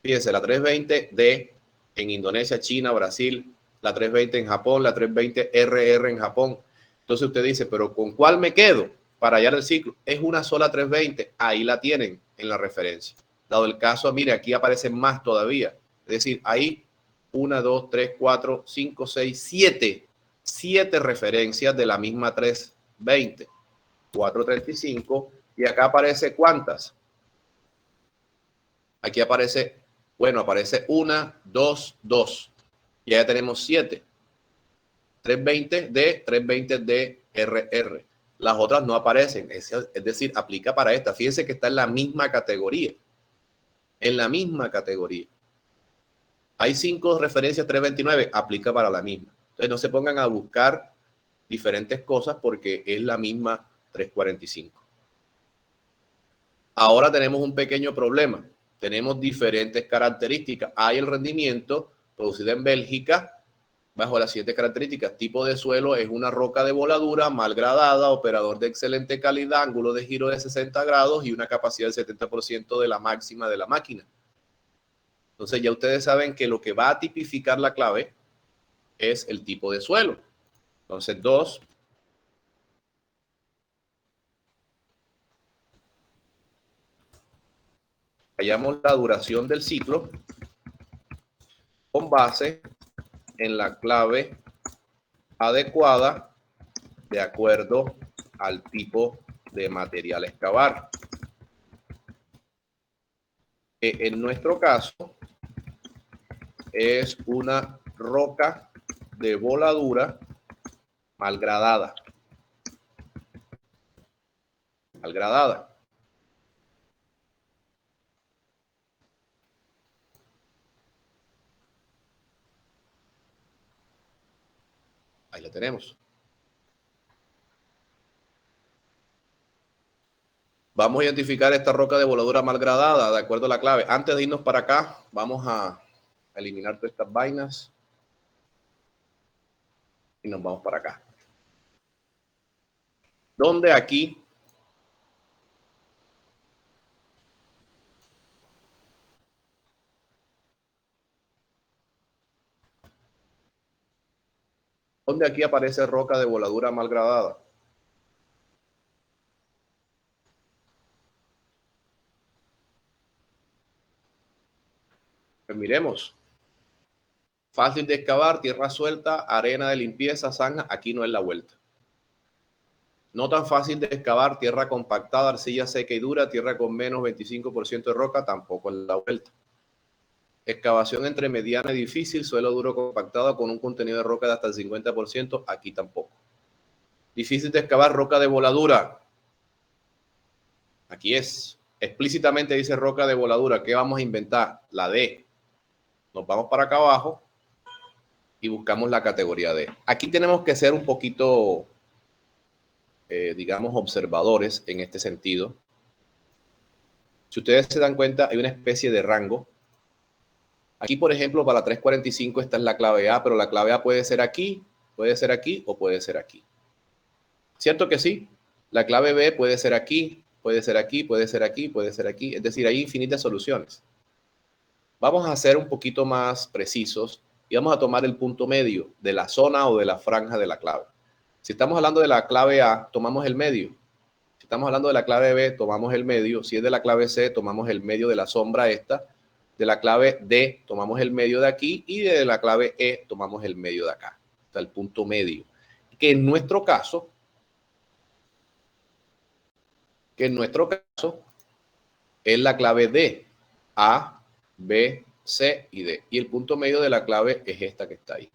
S1: Fíjense, la 320D en Indonesia, China, Brasil, la 320 en Japón, la 320 RR en Japón. Entonces usted dice, pero ¿con cuál me quedo para hallar el ciclo? Es una sola 320, ahí la tienen en la referencia. Dado el caso, mire, aquí aparecen más todavía. Es decir, hay 1, 2, 3, 4, 5, 6, 7 referencias de la misma 320. 435, y acá aparece ¿cuántas? Aquí aparece, bueno, aparece 1, 2, 2. Y ya tenemos 7. 320D, 320D, RR. Las otras no aparecen, es decir, aplica para esta. Fíjense que está en la misma categoría. En la misma categoría. Hay 5 referencias 329, aplica para la misma. Entonces no se pongan a buscar diferentes cosas porque es la misma 345. Ahora tenemos un pequeño problema. Tenemos diferentes características. Hay el rendimiento producido en Bélgica bajo las siguientes características. Tipo de suelo es una roca de voladura, mal gradada, operador de excelente calidad, ángulo de giro de 60 grados y una capacidad del 70% de la máxima de la máquina. Entonces ya ustedes saben que lo que va a tipificar la clave es el tipo de suelo. Entonces 2. Hallamos la duración del ciclo con base en la clave adecuada de acuerdo al tipo de material a excavar. En nuestro caso es una roca de voladura mal gradada. Mal gradada. Ahí la tenemos. Vamos a identificar esta roca de voladura mal gradada de acuerdo a la clave. Antes de irnos para acá, vamos a eliminar todas estas vainas. Y nos vamos para acá. ¿Dónde aquí? ¿Dónde aquí aparece roca de voladura mal gradada? Pues miremos. Fácil de excavar, tierra suelta, arena de limpieza, zanja. Aquí no es la vuelta. No tan fácil de excavar, tierra compactada, arcilla seca y dura, tierra con menos 25% de roca, tampoco es la vuelta. Excavación entre mediana y difícil, suelo duro compactado con un contenido de roca de hasta el 50%, aquí tampoco. Difícil de excavar, roca de voladura. Aquí es. Explícitamente dice roca de voladura. ¿Qué vamos a inventar? La D. Nos vamos para acá abajo y buscamos la categoría D. Aquí tenemos que ser un poquito, digamos, observadores en este sentido. Si ustedes se dan cuenta, hay una especie de rango. Aquí, por ejemplo, para la 345 esta es la clave A, pero la clave A puede ser aquí o puede ser aquí. ¿Cierto que sí? La clave B puede ser aquí, puede ser aquí, puede ser aquí, puede ser aquí. Es decir, hay infinitas soluciones. Vamos a ser un poquito más precisos y vamos a tomar el punto medio de la zona o de la franja de la clave. Si estamos hablando de la clave A, tomamos el medio. Si estamos hablando de la clave B, tomamos el medio. Si es de la clave C, tomamos el medio de la sombra esta. De la clave D, tomamos el medio de aquí. Y de la clave E, tomamos el medio de acá. Está el punto medio. Que en nuestro caso es la clave D. A, B, C y D. Y el punto medio de la clave es esta que está ahí.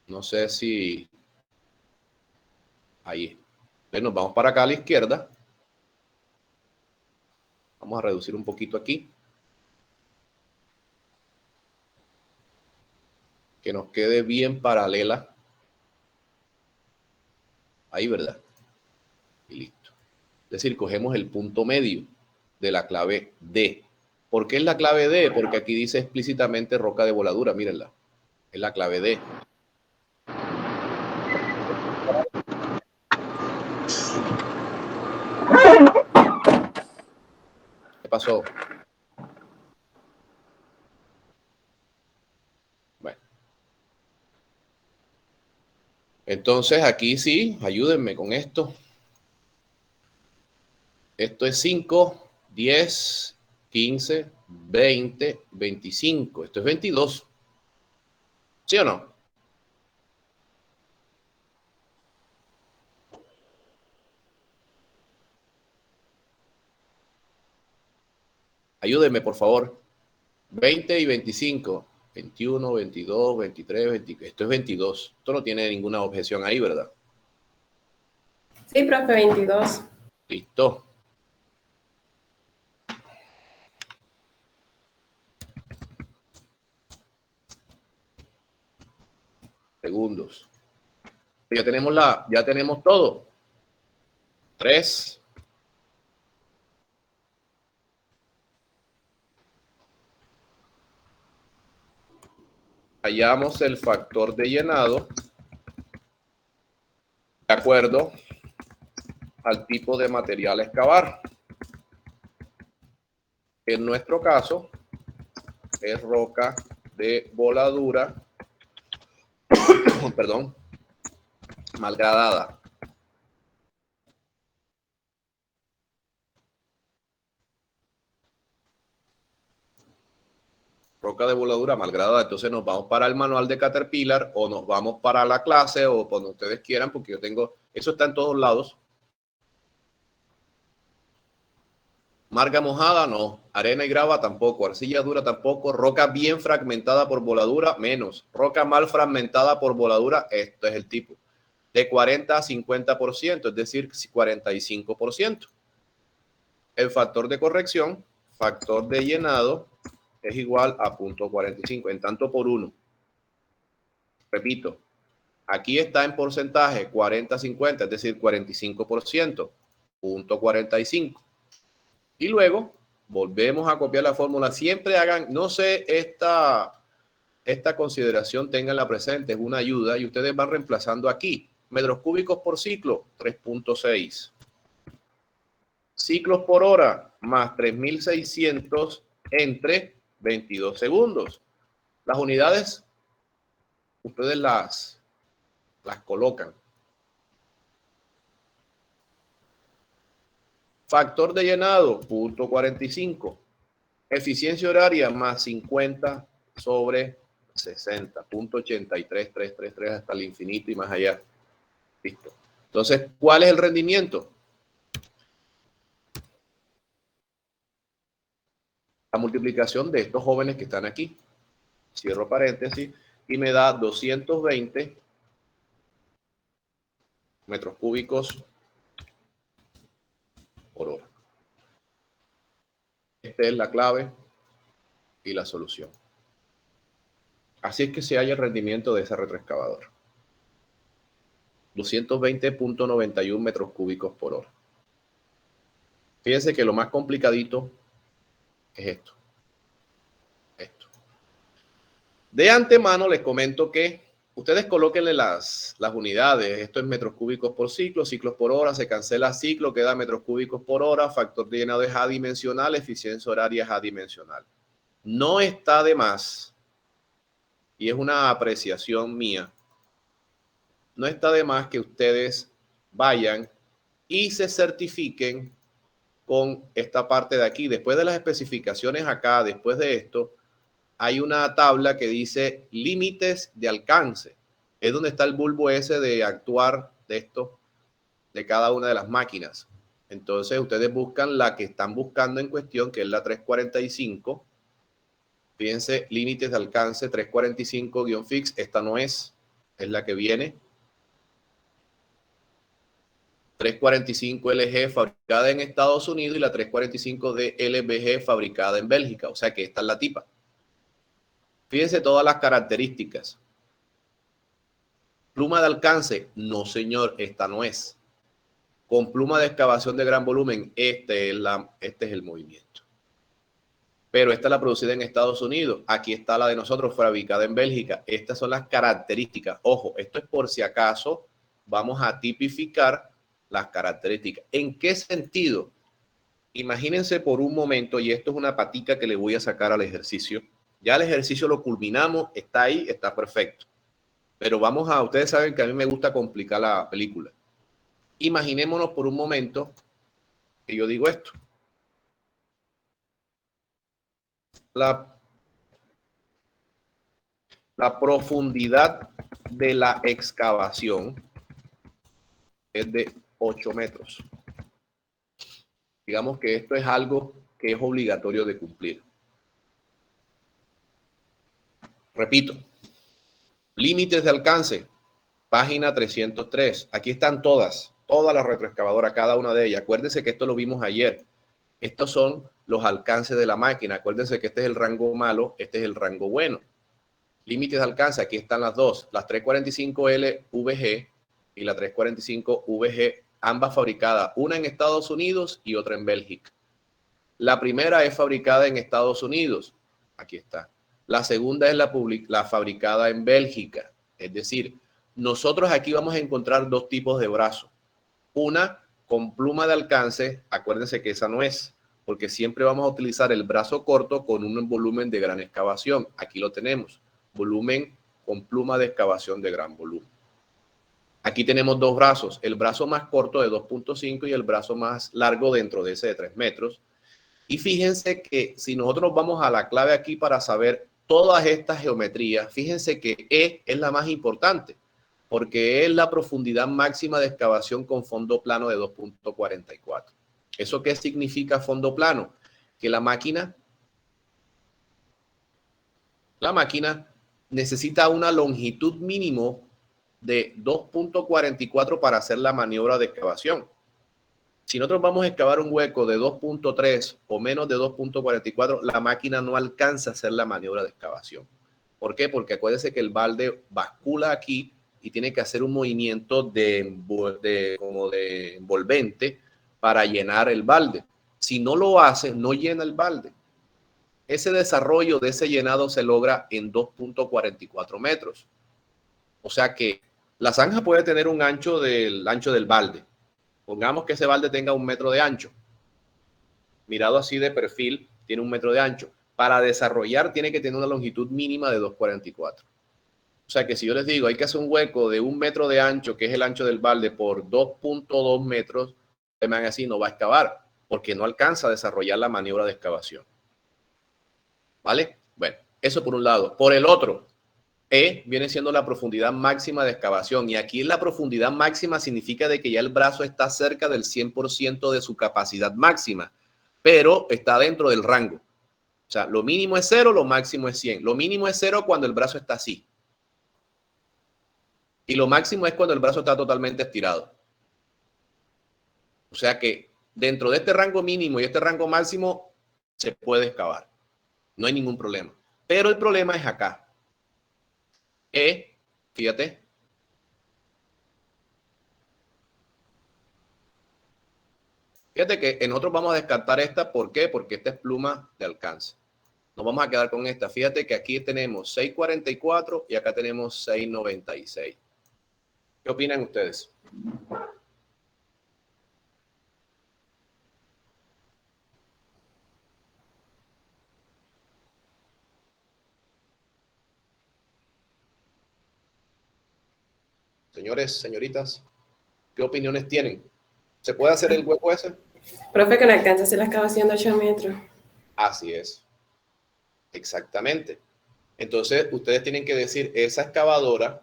S1: No sé si... Ahí. Entonces nos vamos para acá a la izquierda. Vamos a reducir un poquito aquí. Que nos quede bien paralela. Ahí, ¿verdad? Y listo. Es decir, cogemos el punto medio de la clave D. ¿Por qué es la clave D? Porque aquí dice explícitamente roca de voladura. Mírenla. Es la clave D. pasó? Bueno. Entonces aquí sí, ayúdenme con esto. Esto es 5, 10, 15, 20, 25. Esto es 22. ¿Sí o no? Ayúdenme, por favor. 20 y 25. 21, 22, 23, 24. Esto es 22. Esto no tiene ninguna objeción ahí, ¿verdad?
S5: Sí, profe, 22.
S1: Listo. Segundos. Ya tenemos todo. 3. Hallamos el factor de llenado de acuerdo al tipo de material a excavar. En nuestro caso es roca de voladura, perdón, malgradada. Roca de voladura malgradada. Entonces nos vamos para el manual de Caterpillar o nos vamos para la clase o cuando ustedes quieran, porque yo tengo, eso está en todos lados. Marga mojada, no. Arena y grava, tampoco. Arcilla dura, tampoco. Roca bien fragmentada por voladura, menos. Roca mal fragmentada por voladura, esto es el tipo. De 40 a 50%, es decir, 45%. El factor de corrección, factor de llenado, es igual a 0.45, en tanto por 1. Repito, aquí está en porcentaje 40-50, es decir, 45%, 0.45. Y luego volvemos a copiar la fórmula. Siempre hagan, no sé, esta consideración tenganla presente, es una ayuda y ustedes van reemplazando aquí. Metros cúbicos por ciclo, 3.6. Ciclos por hora, más 3.600 entre 22 segundos. Las unidades, ustedes las colocan. Factor de llenado, 0.45. Eficiencia horaria, más 50 sobre 60. 0.83333 hasta el infinito y más allá. Listo. Entonces, ¿cuál es el rendimiento? La multiplicación de estos jóvenes que están aquí. Cierro paréntesis y me da 220 metros cúbicos por hora. Esta es la clave y la solución. Así es que se halla el rendimiento de ese retroexcavador. 220.91 metros cúbicos por hora. Fíjense que lo más complicadito es esto. De antemano les comento que ustedes colóquenle las unidades. Esto es metros cúbicos por ciclo, ciclos por hora, se cancela ciclo, queda metros cúbicos por hora, factor de llenado es adimensional, eficiencia horaria es adimensional. No está de más, y es una apreciación mía, no está de más que ustedes vayan y se certifiquen con esta parte de aquí. Después de las especificaciones acá, después de esto, hay una tabla que dice límites de alcance. Es donde está el bulbo ese de actuar de esto, de cada una de las máquinas. Entonces ustedes buscan la que están buscando en cuestión, que es la 345. Fíjense, límites de alcance 345-fix. Esta no es la que viene. 345 LG fabricada en Estados Unidos y la 345 de LBG fabricada en Bélgica. O sea que esta es la tipa. Fíjense todas las características. Pluma de alcance, no señor, esta no es. Con pluma de excavación de gran volumen, este es el movimiento. Pero esta es la producida en Estados Unidos. Aquí está la de nosotros, fabricada en Bélgica. Estas son las características. Ojo, esto es por si acaso vamos a tipificar las características. ¿En qué sentido? Imagínense por un momento, y esto es una patica que le voy a sacar al ejercicio. Ya el ejercicio lo culminamos, está ahí, está perfecto. Pero ustedes saben que a mí me gusta complicar la película. Imaginémonos por un momento que yo digo esto. La profundidad de la excavación es de 8 metros. Digamos que esto es algo que es obligatorio de cumplir. Repito, límites de alcance, página 303. Aquí están todas las retroexcavadoras, cada una de ellas. Acuérdense que esto lo vimos ayer. Estos son los alcances de la máquina. Acuérdense que este es el rango malo, este es el rango bueno. Límites de alcance, aquí están las dos, las 345L VG y la 345 VG, ambas fabricadas, una en Estados Unidos y otra en Bélgica. La primera es fabricada en Estados Unidos, aquí está. La segunda es la fabricada en Bélgica. Es decir, nosotros aquí vamos a encontrar dos tipos de brazos. Una con pluma de alcance, acuérdense que esa no es, porque siempre vamos a utilizar el brazo corto con un volumen de gran excavación. Aquí lo tenemos, volumen con pluma de excavación de gran volumen. Aquí tenemos dos brazos, el brazo más corto de 2.5 y el brazo más largo dentro de ese de 3 metros. Y fíjense que si nosotros vamos a la clave aquí para saber todas estas geometrías, fíjense que E es la más importante, porque es la profundidad máxima de excavación con fondo plano de 2.44. ¿Eso qué significa fondo plano? Que la máquina necesita una longitud mínimo de 2.44 para hacer la maniobra de excavación. Si nosotros vamos a excavar un hueco de 2.3 o menos de 2.44, la máquina no alcanza a hacer la maniobra de excavación. ¿Por qué? Porque acuérdense que el balde bascula aquí y tiene que hacer un movimiento como de envolvente para llenar el balde. Si no lo hace, no llena el balde. Ese desarrollo de ese llenado se logra en 2.44 metros. O sea que la zanja puede tener un ancho del balde. Pongamos que ese balde tenga 1 metro de ancho. Mirado así de perfil, tiene 1 metro de ancho. Para desarrollar tiene que tener una longitud mínima de 2.44. O sea que si yo les digo, hay que hacer un hueco de 1 metro de ancho, que es el ancho del balde, por 2.2 metros, me van así, no va a excavar, porque no alcanza a desarrollar la maniobra de excavación. ¿Vale? Bueno, eso por un lado. Por el otro, E viene siendo la profundidad máxima de excavación. Y aquí la profundidad máxima significa de que ya el brazo está cerca del 100% de su capacidad máxima, pero está dentro del rango. O sea, lo mínimo es 0, lo máximo es 100. Lo mínimo es 0 cuando el brazo está así. Y lo máximo es cuando el brazo está totalmente estirado. O sea que dentro de este rango mínimo y este rango máximo se puede excavar. No hay ningún problema. Pero el problema es acá. Fíjate. Fíjate que nosotros vamos a descartar esta. ¿Por qué? Porque esta es pluma de alcance. Nos vamos a quedar con esta. Fíjate que aquí tenemos 6.44 y acá tenemos 6.96. ¿Qué opinan ustedes? Señores, señoritas, ¿qué opiniones tienen? ¿Se puede hacer el hueco ese?
S5: Profe, que no alcanza a hacer la excavación de 8 metros.
S1: Así es. Exactamente. Entonces, ustedes tienen que decir, esa excavadora,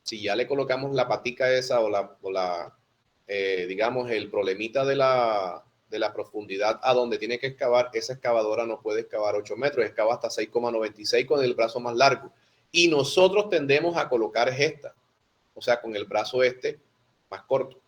S1: si ya le colocamos la patica esa digamos, el problemita de la profundidad a donde tiene que excavar, esa excavadora no puede excavar 8 metros, excava hasta 6.96 con el brazo más largo. Y nosotros tendemos a colocar esta, o sea, con el brazo más corto.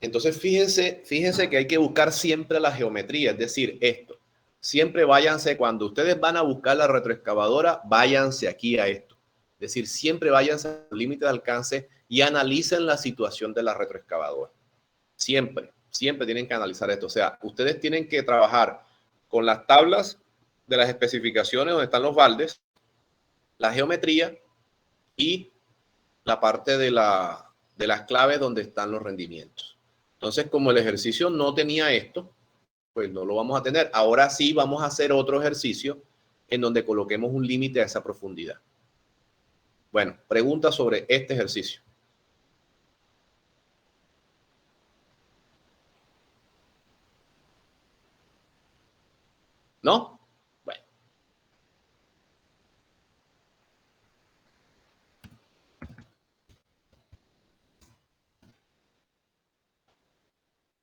S1: Entonces, fíjense que hay que buscar siempre la geometría, es decir, esto. Siempre váyanse, cuando ustedes van a buscar la retroexcavadora, váyanse aquí a esto. Es decir, siempre váyanse al límite de alcance y analicen la situación de la retroexcavadora. Siempre tienen que analizar esto. O sea, ustedes tienen que trabajar con las tablas de las especificaciones donde están los baldes, la geometría y la parte de las claves donde están los rendimientos. Entonces, como el ejercicio no tenía esto, pues no lo vamos a tener. Ahora sí vamos a hacer otro ejercicio en donde coloquemos un límite a esa profundidad. Bueno, pregunta sobre este ejercicio. ¿No? Bueno.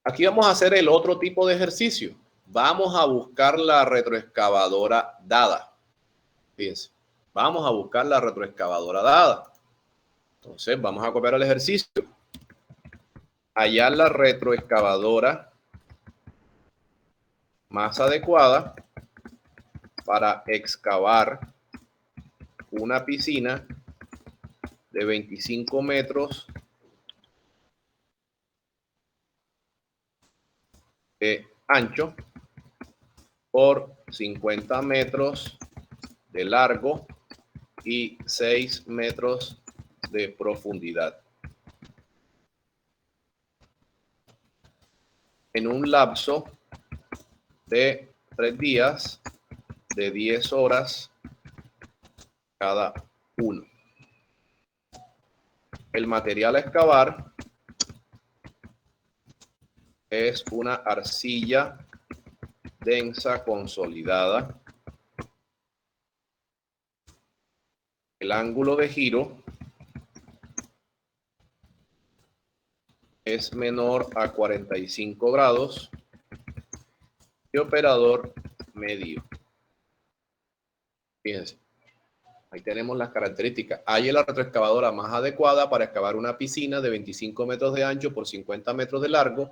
S1: Aquí vamos a hacer el otro tipo de ejercicio. Vamos a buscar la retroexcavadora dada. Fíjense, vamos a buscar la retroexcavadora dada. Entonces, vamos a copiar el ejercicio. Hallar la retroexcavadora más adecuada para excavar una piscina de 25 metros de ancho por 50 metros de largo y 6 metros de profundidad. En un lapso de 3 días de 10 horas cada uno. El material a excavar es una arcilla densa consolidada. El ángulo de giro es menor a 45 grados y operador medio. Fíjense, ahí tenemos las características. Hay la retroexcavadora más adecuada para excavar una piscina de 25 metros de ancho por 50 metros de largo,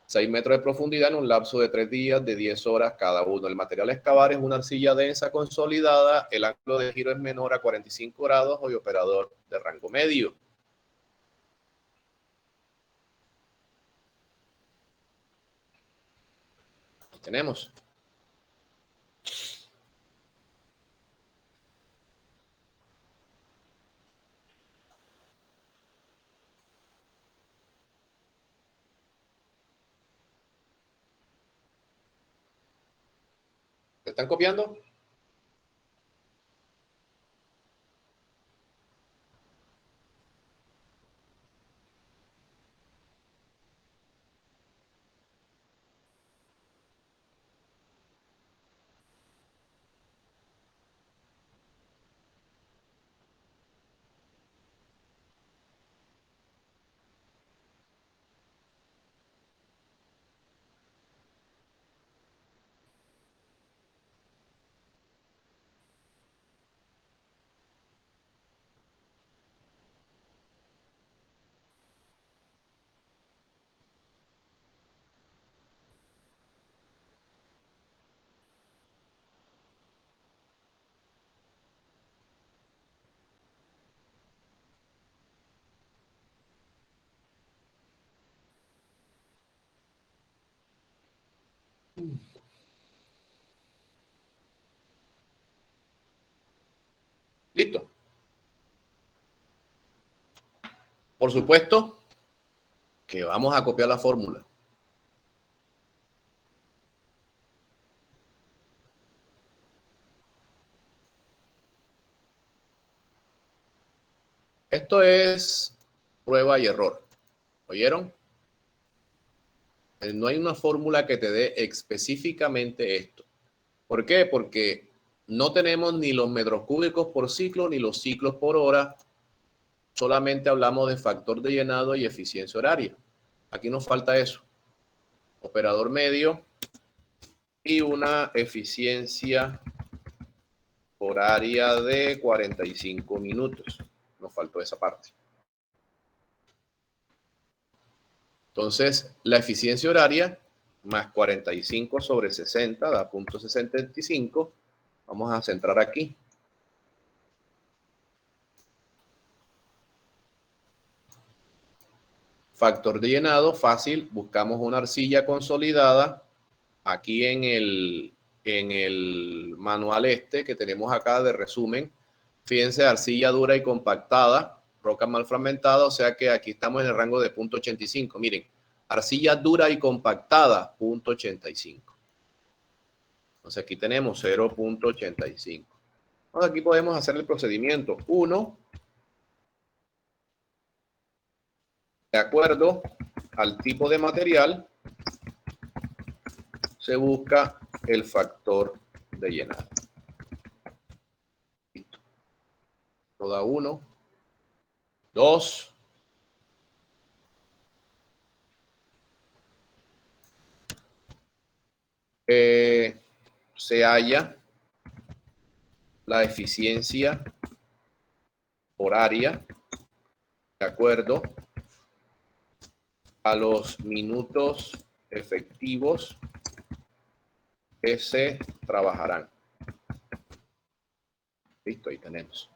S1: 6 metros de profundidad en un lapso de 3 días de 10 horas cada uno. El material a excavar es una arcilla densa consolidada, el ángulo de giro es menor a 45 grados y operador de rango medio. Aquí tenemos. ¿Se están copiando? Listo. Por supuesto que vamos a copiar la fórmula. Esto es prueba y error. ¿Oyeron? No hay una fórmula que te dé específicamente esto. ¿Por qué? Porque no tenemos ni los metros cúbicos por ciclo ni los ciclos por hora. Solamente hablamos de factor de llenado y eficiencia horaria. Aquí nos falta eso. Operador medio y una eficiencia horaria de 45 minutos. Nos faltó esa parte. Entonces, la eficiencia horaria más 45 sobre 60 da 0.65. Vamos a centrar aquí. Factor de llenado, fácil. Buscamos una arcilla consolidada. Aquí en el manual que tenemos acá de resumen. Fíjense, arcilla dura y compactada, roca mal fragmentada, o sea que aquí estamos en el rango de 0.85. Miren, Arcilla dura y compactada, 0.85. Entonces aquí tenemos 0.85. Entonces aquí podemos hacer el procedimiento. 1, de acuerdo al tipo de material, se busca el factor de llenado. Listo. Toda 1, 2, se halla la eficiencia horaria de acuerdo a los minutos efectivos que se trabajarán. Listo, ahí tenemos.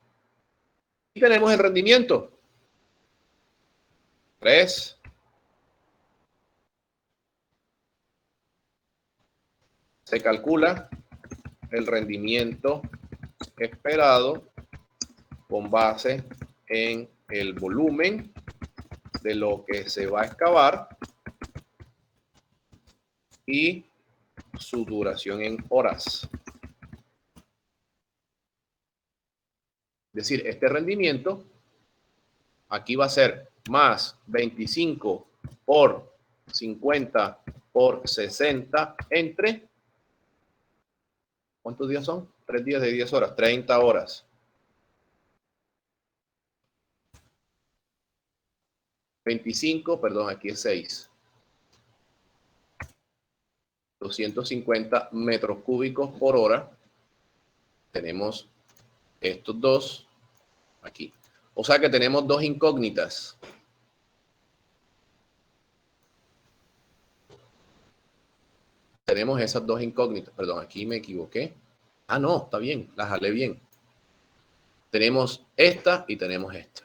S1: Y tenemos el rendimiento. 3. Se calcula el rendimiento esperado con base en el volumen de lo que se va a excavar y su duración en horas. Es decir, este rendimiento aquí va a ser más 25 por 50 por 60 entre, ¿cuántos días son? 3 días de 10 horas, 30 horas. 25, perdón, aquí es 6. 250 metros cúbicos por hora. Tenemos estos dos aquí. O sea que tenemos dos incógnitas. Tenemos esas dos incógnitas. Perdón, aquí me equivoqué. Ah, no, está bien, la jalé bien. Tenemos esta y tenemos esta.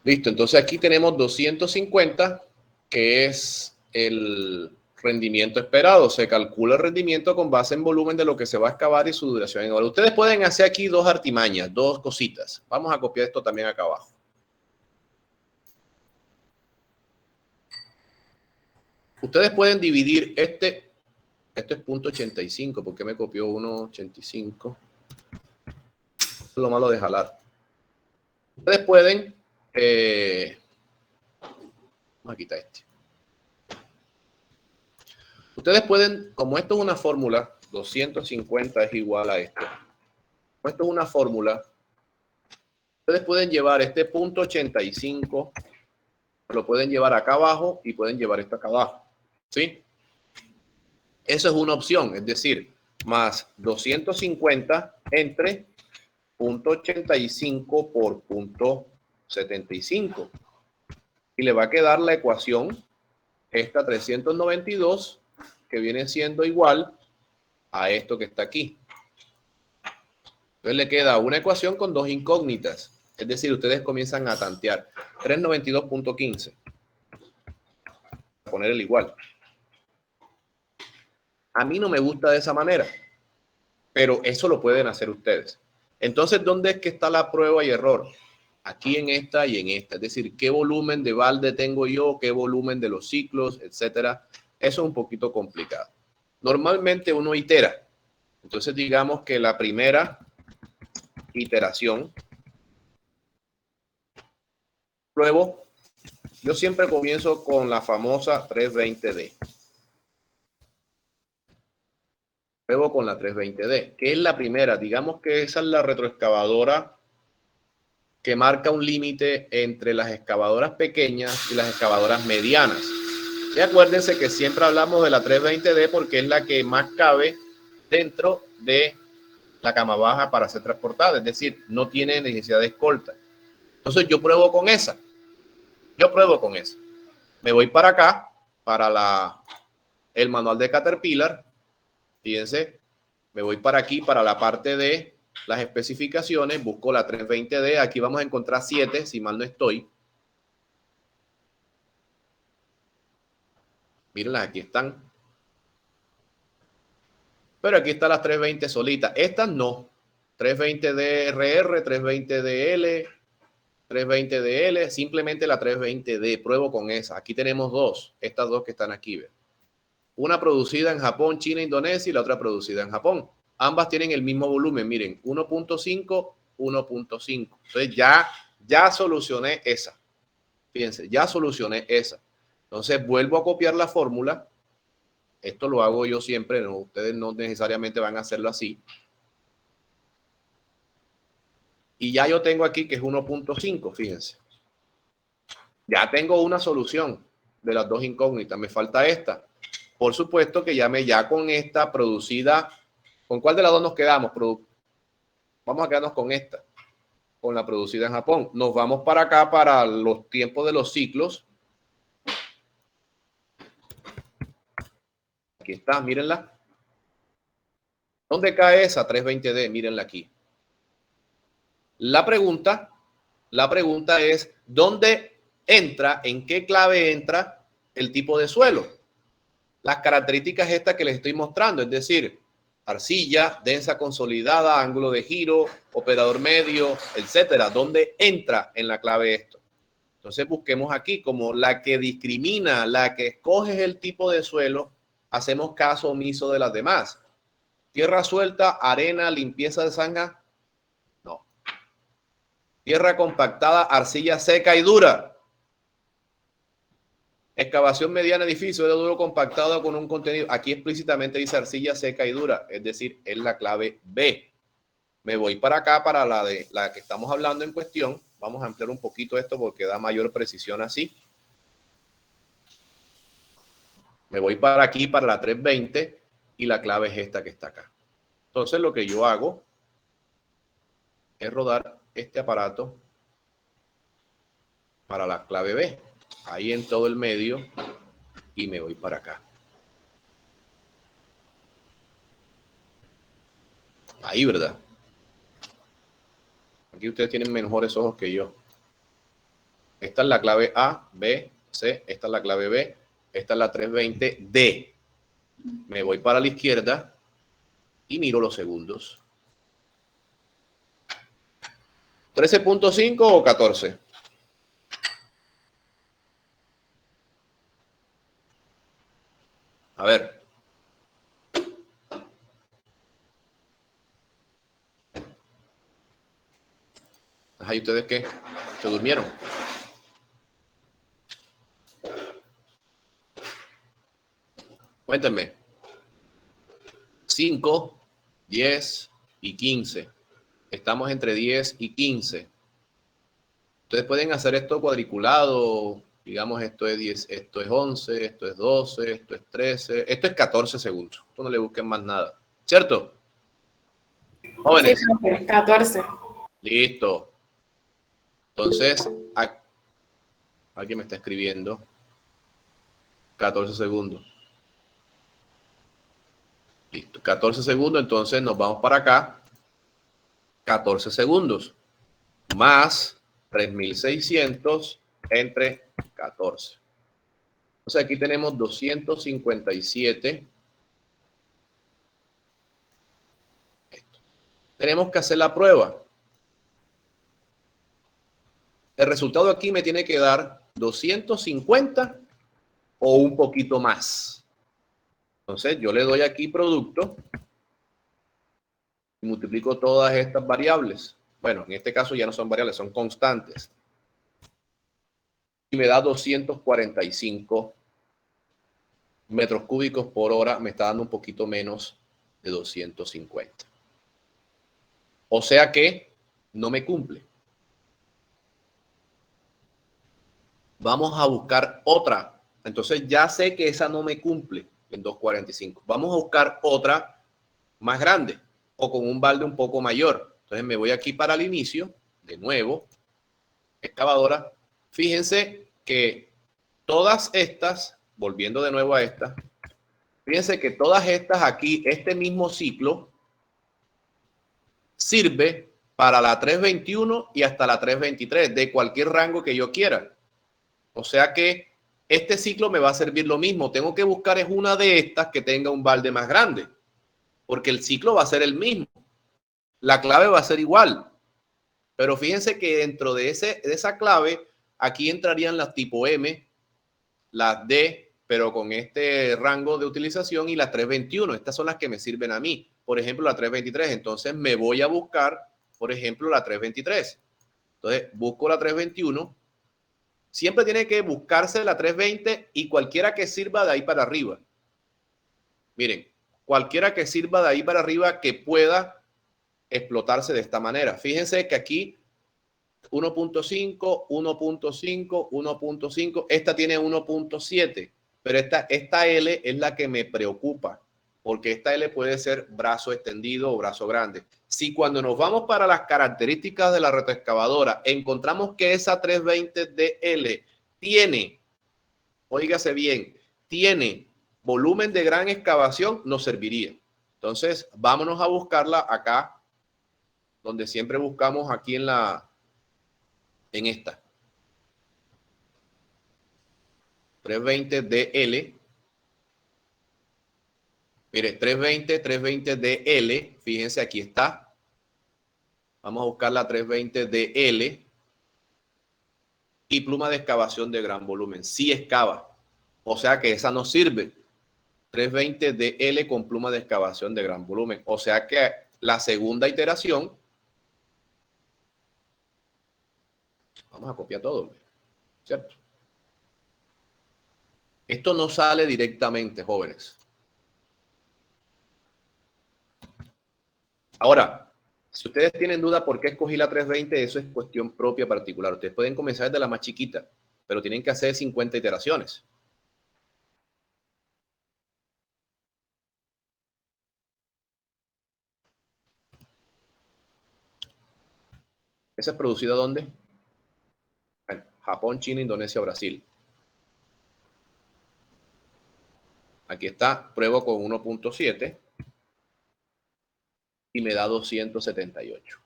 S1: Listo, entonces aquí tenemos 250, que es el rendimiento esperado. Se calcula el rendimiento con base en volumen de lo que se va a excavar y su duración en hora. Ustedes pueden hacer aquí dos artimañas, dos cositas. Vamos a copiar esto también acá abajo. Ustedes pueden dividir esto es 0.85, ¿por qué me copió 1.85? Es lo malo de jalar. Ustedes pueden, vamos a quitar este. Ustedes pueden, como esto es una fórmula, 250 es igual a esto. Como esto es una fórmula, ustedes pueden llevar este 0.85, lo pueden llevar acá abajo y pueden llevar esto acá abajo. ¿Sí? Eso es una opción, es decir, más 250 entre 0.85 por 0.75. Y le va a quedar la ecuación, esta 392, que viene siendo igual a esto que está aquí. Entonces le queda una ecuación con dos incógnitas. Es decir, ustedes comienzan a tantear. 392.15. Poner el igual. A mí no me gusta de esa manera, pero eso lo pueden hacer ustedes. Entonces, ¿dónde es que está la prueba y error? Aquí en esta y en esta. Es decir, ¿qué volumen de balde tengo yo? ¿Qué volumen de los ciclos? Etcétera. Eso es un poquito complicado. Normalmente uno itera. Entonces, digamos que la primera iteración, luego, yo siempre comienzo con la famosa 320D. Luego con la 320D, que es la primera. Digamos que esa es la retroexcavadora que marca un límite entre las excavadoras pequeñas y las excavadoras medianas. Y acuérdense que siempre hablamos de la 320D porque es la que más cabe dentro de la cama baja para ser transportada, es decir, no tiene necesidad de escolta. Entonces yo pruebo con esa. Me voy para acá, para el manual de Caterpillar. Fíjense, Me voy para aquí, para la parte de las especificaciones, busco la 320D, aquí vamos a encontrar 7, si mal no estoy. Mírenlas, aquí están. Pero aquí están las 320 solitas. Estas no. 320DRR, 320DL, 320DL, simplemente la 320D. Pruebo con esa. Aquí tenemos dos. Estas dos que están aquí. ¿Ven? Una producida en Japón, China, Indonesia y la otra producida en Japón. Ambas tienen el mismo volumen. Miren, 1.5, 1.5. Entonces ya solucioné esa. Fíjense, ya solucioné esa. Entonces vuelvo a copiar la fórmula. Esto lo hago yo siempre, ¿no? Ustedes no necesariamente van a hacerlo así. Y ya yo tengo aquí que es 1.5, fíjense. Ya tengo una solución de las dos incógnitas. Me falta esta. Por supuesto que ya con esta producida. ¿Con cuál de las dos nos quedamos? Vamos a quedarnos con esta. Con la producida en Japón. Nos vamos para acá para los tiempos de los ciclos. Aquí está, mírenla. ¿Dónde cae esa 320D? Mírenla aquí. La pregunta es, ¿dónde entra, en qué clave entra el tipo de suelo? Las características estas que les estoy mostrando, es decir, arcilla, densa consolidada, ángulo de giro, operador medio, etcétera. ¿Dónde entra en la clave esto? Entonces busquemos aquí como la que discrimina, la que escoge el tipo de suelo. Hacemos caso omiso de las demás. Tierra suelta, arena, limpieza de zanja. No. Tierra compactada, arcilla seca y dura. Excavación mediana, edificio de duro compactado con un contenido. Aquí explícitamente dice arcilla seca y dura. Es decir, es la clave B. Me voy para acá, para la que estamos hablando en cuestión. Vamos a ampliar un poquito esto porque da mayor precisión así. Me voy para aquí, para la 320, y la clave es esta que está acá. Entonces lo que yo hago es rodar este aparato para la clave B. Ahí en todo el medio, y me voy para acá. Ahí, ¿verdad? Aquí ustedes tienen mejores ojos que yo. Esta es la clave A, B, C. Esta es la clave B. Esta es la 320D. Me voy para la izquierda y miro los segundos. 13.5 o 14. A ver. ¿Ahí ustedes qué? ¿Se durmieron? Cuéntenme. 5, 10 y 15. Estamos entre 10 y 15. Ustedes pueden hacer esto cuadriculado. Digamos, esto es 10, esto es 11, esto es 12, esto es 13. Esto es 14 segundos. Esto no le busquen más nada. ¿Cierto? Jóvenes.
S5: Sí, 14.
S1: Listo. Entonces, alguien me está escribiendo. 14 segundos. Listo. 14 segundos. Entonces nos vamos para acá. 14 segundos. Más 3.600 entre 14. Entonces aquí tenemos 257. Esto. Tenemos que hacer la prueba. El resultado aquí me tiene que dar 250 o un poquito más. Entonces yo le doy aquí producto y multiplico todas estas variables. Bueno, en este caso ya no son variables, son constantes. Y me da 245 metros cúbicos por hora. Me está dando un poquito menos de 250. O sea que no me cumple. Vamos a buscar otra. Entonces ya sé que esa no me cumple en 245. Vamos a buscar otra más grande o con un balde un poco mayor. Entonces me voy aquí para el inicio, de nuevo, excavadora. Fíjense que todas estas, volviendo de nuevo a esta, fíjense que todas estas aquí, este mismo ciclo, sirve para la 321 y hasta la 323, de cualquier rango que yo quiera. O sea que este ciclo me va a servir lo mismo. Tengo que buscar es una de estas que tenga un balde más grande, porque el ciclo va a ser el mismo. La clave va a ser igual. Pero fíjense que dentro de esa clave, aquí entrarían las tipo M, las D, pero con este rango de utilización, y las 321. Estas son las que me sirven a mí. Por ejemplo, la 323. Entonces me voy a buscar, por ejemplo, la 323. Entonces busco la 321. Siempre tiene que buscarse la 320 y cualquiera que sirva de ahí para arriba. Miren, cualquiera que sirva de ahí para arriba que pueda explotarse de esta manera. Fíjense que aquí 1.5, 1.5, 1.5. Esta tiene 1.7, pero esta L es la que me preocupa, porque esta L puede ser brazo extendido o brazo grande. Si cuando nos vamos para las características de la retroexcavadora encontramos que esa 320DL tiene, óigase bien, tiene volumen de gran excavación, nos serviría. Entonces, vámonos a buscarla acá, donde siempre buscamos aquí en esta 320DL. Mire, 320DL, fíjense, aquí está. Vamos a buscar la 320DL y pluma de excavación de gran volumen. Sí excava, o sea que esa no sirve. 320DL con pluma de excavación de gran volumen. O sea que la segunda iteración, vamos a copiar todo, ¿cierto? Esto no sale directamente, jóvenes. Ahora, si ustedes tienen duda por qué escogí la 320, eso es cuestión propia particular. Ustedes pueden comenzar desde la más chiquita, pero tienen que hacer 50 iteraciones. ¿Esa es producida dónde? En Japón, China, Indonesia, Brasil. Aquí está, pruebo con 1.7 y me da 278.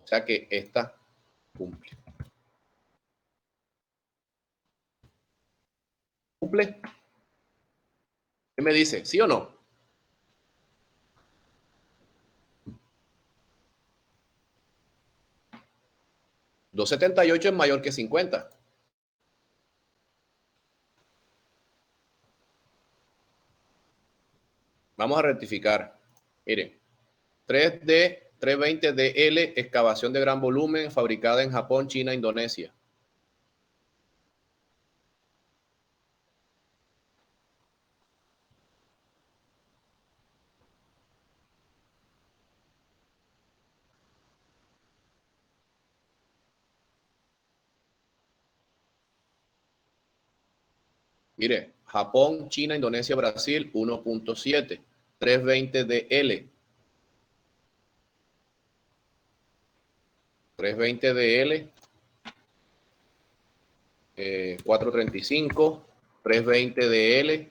S1: O sea que esta cumple. ¿Cumple? ¿Qué me dice? ¿Sí o no? $278 es mayor que 50. Vamos a rectificar. Miren, 320DL, excavación de gran volumen, fabricada en Japón, China, Indonesia. Mire, Japón, China, Indonesia, Brasil, 1.7. 320DL. 320DL. 435. 320DL.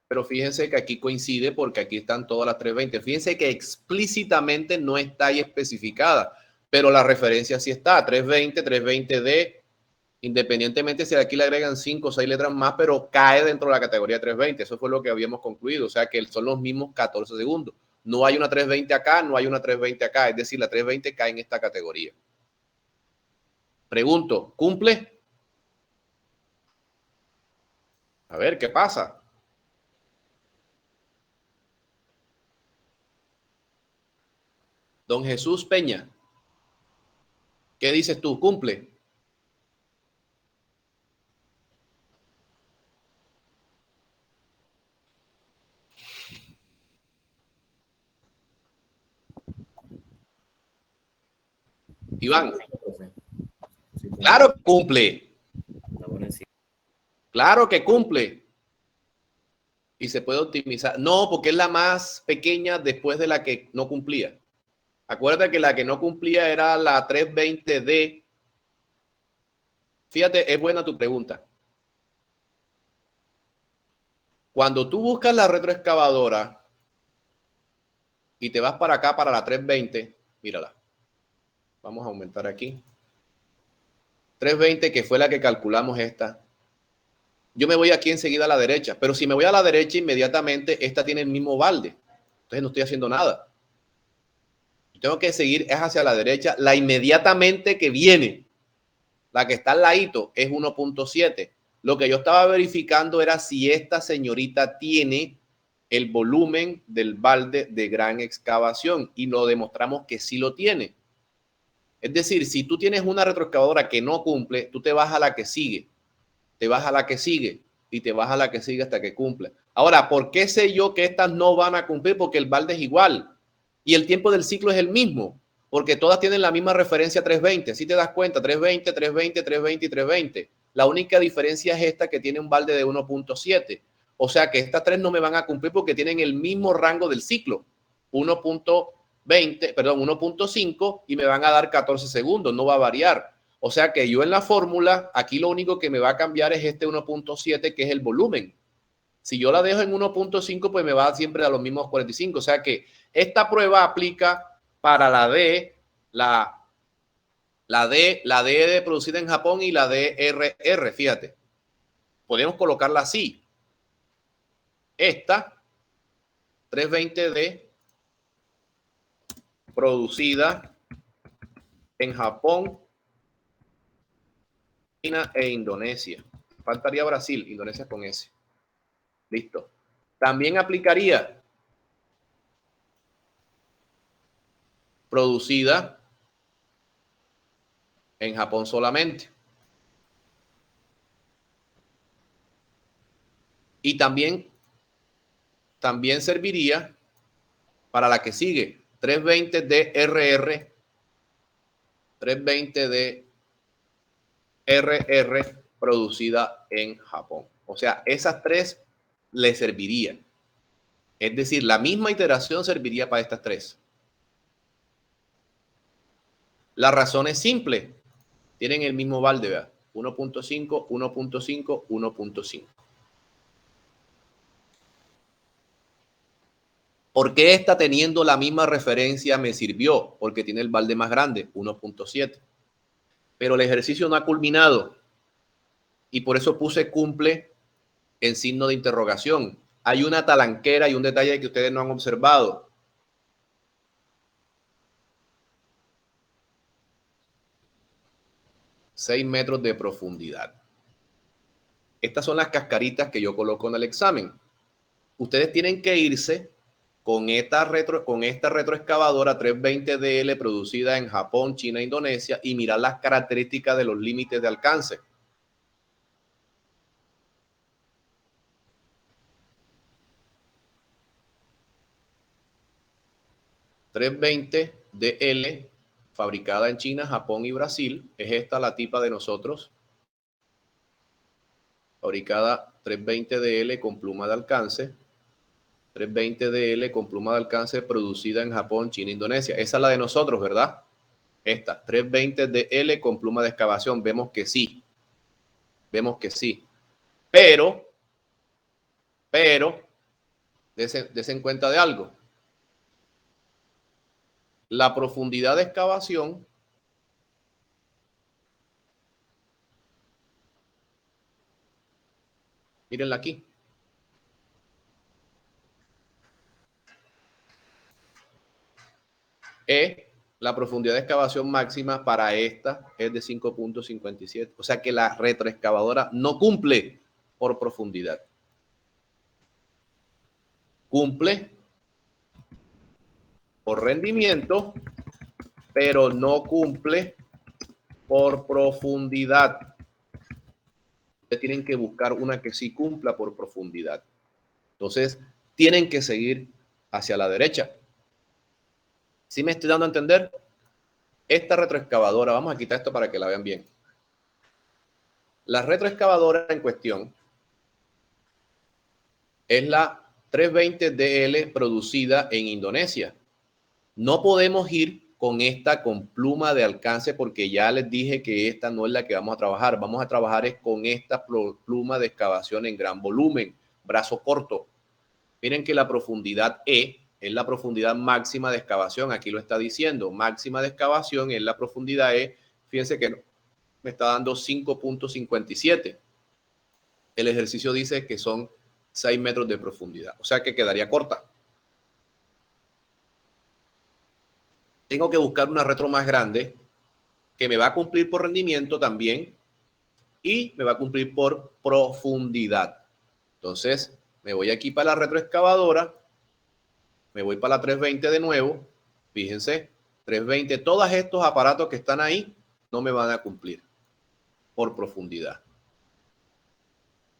S1: Pero fíjense que aquí coincide porque aquí están todas las 320. Fíjense que explícitamente no está ahí especificada, pero la referencia sí está. 320, 320D. Independientemente si aquí le agregan 5 o 6 letras más, pero cae dentro de la categoría 320. Eso fue lo que habíamos concluido. O sea que son los mismos 14 segundos. No hay una 320 acá, no hay una 320 acá. Es decir, la 320 cae en esta categoría. Pregunto, ¿cumple? A ver, ¿qué pasa? Don Jesús Peña, ¿qué dices tú? ¿Cumple? Iván, claro que cumple. Claro que cumple. Y se puede optimizar. No, porque es la más pequeña después de la que no cumplía. Acuérdate que la que no cumplía era la 320D. Fíjate, es buena tu pregunta. Cuando tú buscas la retroexcavadora, y te vas para acá, para la 320, mírala. Vamos a aumentar aquí. 320, que fue la que calculamos esta. Yo me voy aquí enseguida a la derecha, pero si me voy a la derecha inmediatamente, esta tiene el mismo balde. Entonces no estoy haciendo nada. Tengo que seguir es hacia la derecha. La inmediatamente que viene, la que está al ladito, es 1.7. Lo que yo estaba verificando era si esta señorita tiene el volumen del balde de gran excavación y lo demostramos que sí lo tiene. Es decir, si tú tienes una retroexcavadora que no cumple, tú te vas a la que sigue, te vas a la que sigue y te vas a la que sigue hasta que cumple. Ahora, ¿por qué sé yo que estas no van a cumplir? Porque el balde es igual y el tiempo del ciclo es el mismo, porque todas tienen la misma referencia 320. Si te das cuenta, 320, 320, 320 y 320. La única diferencia es esta que tiene un balde de 1.7. O sea que estas tres no me van a cumplir porque tienen el mismo rango del ciclo. 1.5 y me van a dar 14 segundos, no va a variar. O sea que yo en la fórmula, aquí lo único que me va a cambiar es este 1.7, que es el volumen. Si yo la dejo en 1.5, pues me va siempre a los mismos 45. O sea que esta prueba aplica para la D, la D producida en Japón y la DRR, fíjate. Podemos colocarla así. Esta 320D producida en Japón, China e Indonesia. Faltaría Brasil, Indonesia con S. Listo. También aplicaría producida en Japón solamente. Y también serviría para la que sigue, 320DRR, 320DRR producida en Japón. O sea, esas tres le servirían. Es decir, la misma iteración serviría para estas tres. La razón es simple. Tienen el mismo balde, ¿verdad? 1.5, 1.5, 1.5. ¿Por qué esta teniendo la misma referencia me sirvió? Porque tiene el balde más grande, 1.7. Pero el ejercicio no ha culminado. Y por eso puse cumple en signo de interrogación. Hay una talanquera y un detalle que ustedes no han observado. $6 metros de profundidad. Estas son las cascaritas que yo coloco en el examen. Ustedes tienen que irse con esta retroexcavadora 320DL producida en Japón, China e Indonesia y mirar las características de los límites de alcance. $320DL fabricada en China, Japón y Brasil. Es esta la tipa de nosotros. Fabricada 320DL con pluma de alcance. 320DL con pluma de alcance producida en Japón, China e Indonesia. Esa es la de nosotros, ¿verdad? Esta, 320DL con pluma de excavación. Vemos que sí. Vemos que sí. Pero, desen en cuenta de algo. La profundidad de excavación mírenla aquí. La profundidad de excavación máxima para esta es de 5.57. O sea que la retroexcavadora no cumple por profundidad. Cumple por rendimiento, pero no cumple por profundidad. Ustedes tienen que buscar una que sí cumpla por profundidad. Entonces, tienen que seguir hacia la derecha. ¿Sí me estoy dando a entender? Esta retroexcavadora, vamos a quitar esto para que la vean bien. La retroexcavadora en cuestión es la 320DL producida en Indonesia. No podemos ir con esta con pluma de alcance porque ya les dije que esta no es la que vamos a trabajar. Vamos a trabajar es con esta pluma de excavación en gran volumen, brazo corto. Miren que la profundidad E es la profundidad máxima de excavación. Aquí lo está diciendo. Máxima de excavación es la profundidad fíjense que me está dando 5.57. El ejercicio dice que son 6 metros de profundidad. O sea que quedaría corta. Tengo que buscar una retro más grande que me va a cumplir por rendimiento también y me va a cumplir por profundidad. Entonces, me voy aquí para la retroexcavadora, me voy para la 320 de nuevo. Fíjense, 320, todos estos aparatos que están ahí no me van a cumplir por profundidad.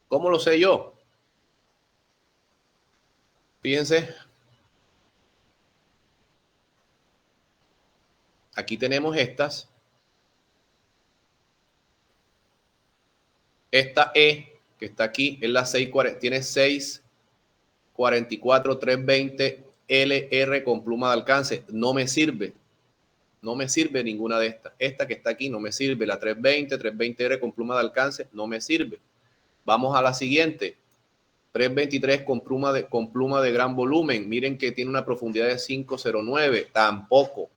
S1: ¿Cómo lo sé yo? Fíjense, aquí tenemos estas. Esta E que está aquí es la 640, tiene 644 320 LR con pluma de alcance. No me sirve. No me sirve ninguna de estas. Esta que está aquí no me sirve. La 320, 320R con pluma de alcance no me sirve. Vamos a la siguiente. 323 con pluma de gran volumen. Miren que tiene una profundidad de 509. Tampoco.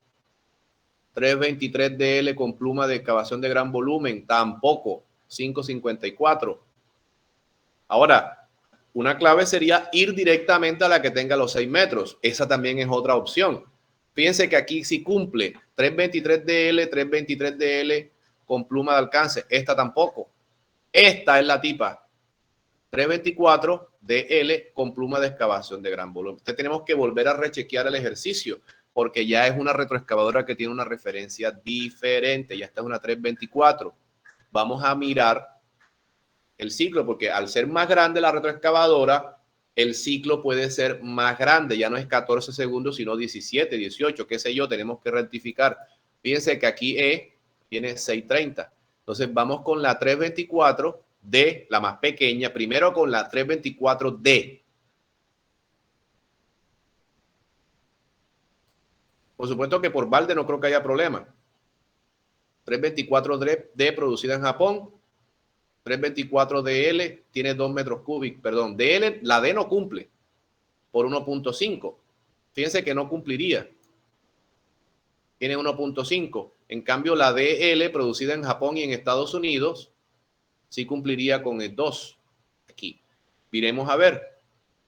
S1: 323DL con pluma de excavación de gran volumen. Tampoco. 554. Ahora, una clave sería ir directamente a la que tenga los 6 metros. Esa también es otra opción. Fíjense que aquí sí cumple 323DL, 323DL con pluma de alcance. Esta tampoco. Esta es la tipa 324DL con pluma de excavación de gran volumen. Entonces tenemos que volver a rechequear el ejercicio porque ya es una retroexcavadora que tiene una referencia diferente. Ya está es una 324. Vamos a mirar el ciclo, porque al ser más grande la retroexcavadora, el ciclo puede ser más grande, ya no es 14 segundos, sino 17, 18, qué sé yo, tenemos que rectificar. Fíjense que aquí tiene 630. Entonces vamos con la 324D, la más pequeña, primero con la 324D. Por supuesto que por balde no creo que haya problema. 324D producida en Japón. 324DL tiene 2 metros cúbicos, perdón, DL, la D no cumple por 1.5. Fíjense que no cumpliría. Tiene 1.5. En cambio, la DL producida en Japón y en Estados Unidos sí cumpliría con el 2. Aquí. Miremos a ver.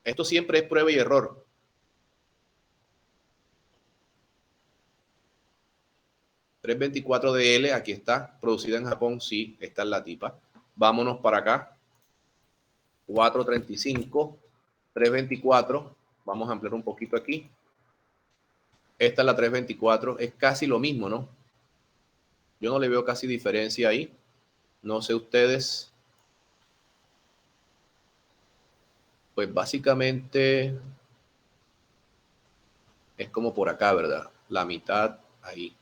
S1: Esto siempre es prueba y error. .324DL, aquí está, producida en Japón, sí, esta es la tipa. Vámonos para acá. 435, 324. Vamos a ampliar un poquito aquí. Esta es la 324. Es casi lo mismo, ¿no? Yo no le veo casi diferencia ahí. No sé ustedes. Pues básicamente es como por acá, ¿verdad? La mitad ahí.